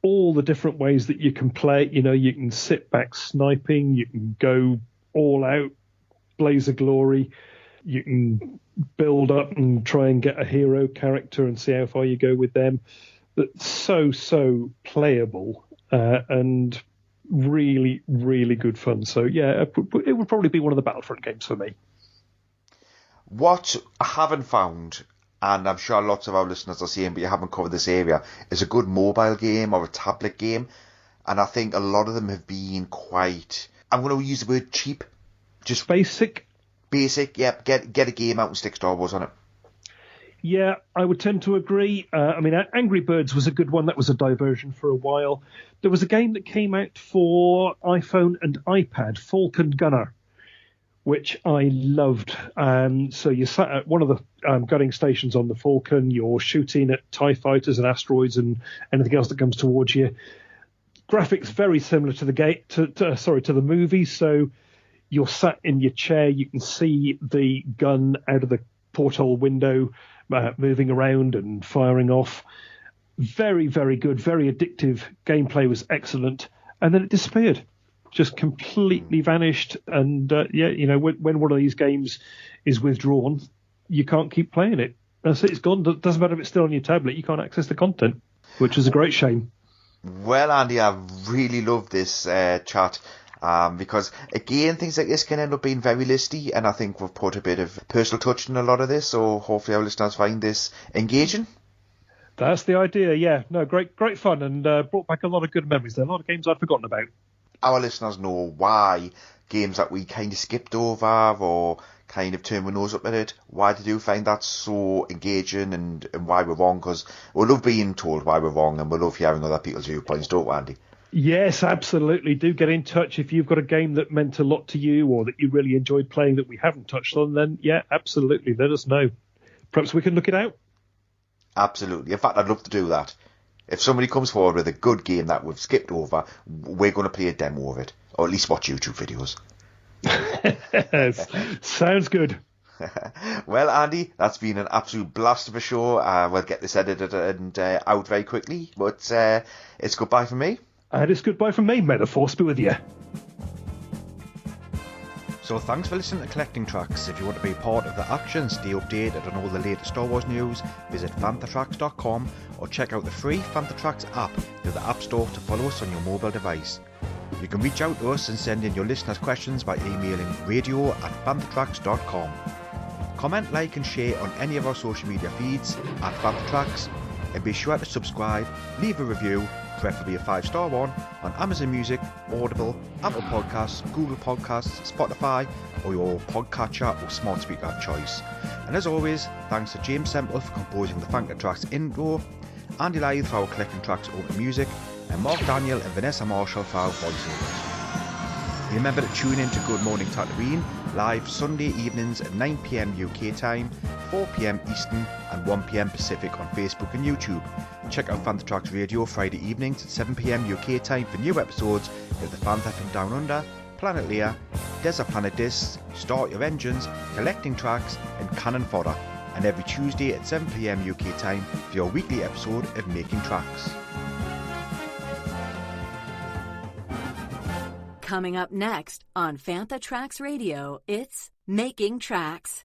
All the different ways that you can play, you know, you can sit back sniping, you can go all out, blaze of glory, you can build up and try and get a hero character and see how far you go with them. But so playable and really, really good fun. So, yeah, it would probably be one of the Battlefront games for me.
What I haven't found, and I'm sure lots of our listeners are saying, but you haven't covered this area, is a good mobile game or a tablet game. And I think a lot of them have been quite, I'm going to use the word cheap. Just
basic.
Basic, yeah. Get a game out and stick Star Wars on it.
Yeah, I would tend to agree. I mean, Angry Birds was a good one. That was a diversion for a while. There was a game that came out for iPhone and iPad, Falcon Gunner, which I loved. So you sat at one of the gunning stations on the Falcon. You're shooting at TIE fighters and asteroids and anything else that comes towards you. Graphics very similar to the movie. So you're sat in your chair. You can see the gun out of the porthole window, moving around and firing off. Very, very good, very addictive. Gameplay was excellent. And then it disappeared. Just completely vanished. And, you know, when one of these games is withdrawn, you can't keep playing it. That's it, it's gone. Doesn't matter if it's still on your tablet. You can't access the content, which is a great shame.
Well, Andy, I really love this chat. Because again, things like this can end up being very listy, and I think we've put a bit of personal touch in a lot of this, so hopefully our listeners find this engaging.
That's the idea, yeah. No, great fun, and brought back a lot of good memories. There are a lot of games I'd forgotten about.
Our listeners know why games that we kind of skipped over or kind of turned our nose up at it, why they do find that so engaging and why we're wrong, because we love being told why we're wrong, and we love hearing other people's viewpoints, don't we, Andy?
Yes, absolutely. Do get in touch if you've got a game that meant a lot to you or that you really enjoyed playing that we haven't touched on. Then, yeah, absolutely. Let us know. Perhaps we can look it out.
Absolutely. In fact, I'd love to do that. If somebody comes forward with a good game that we've skipped over, we're going to play a demo of it, or at least watch YouTube videos.
Sounds good.
Well, Andy, that's been an absolute blast of a show. We'll get this edited and out very quickly, but it's goodbye from me.
And it's goodbye from me. May the force be with you.
So thanks for listening to Collecting Tracks. If you want to be part of the action, stay updated on all the latest Star Wars news, visit fanthatracks.com or check out the free Fantha Tracks app through the App Store to follow us on your mobile device. You can reach out to us and send in your listeners' questions by emailing radio@fanthatracks.com. Comment, like and share on any of our social media feeds at Fantha Tracks, and be sure to subscribe, leave a review, preferably a 5-star one, on Amazon Music, Audible, Apple Podcasts, Google Podcasts, Spotify, or your podcatcher or smart speaker of choice. And as always, thanks to James Semple for composing the Fantha Tracks intro, Andy Lythe for our Collecting Tracks open music, and Mark Daniel and Vanessa Marshall for our voiceovers. Remember to tune in to Good Morning Tatooine, live Sunday evenings at 9 PM UK time, 4 PM Eastern and 1 PM Pacific on Facebook and YouTube. Check out Fantha Tracks Radio Friday evenings at 7 PM UK time for new episodes of the Fantha from Down Under, Planet Leia, Desert Planet Discs, Start Your Engines, Collecting Tracks and Cannon Fodder, and every Tuesday at 7 PM UK time for your weekly episode of Making Tracks.
Coming up next on Fantha Tracks Radio, it's Making Tracks.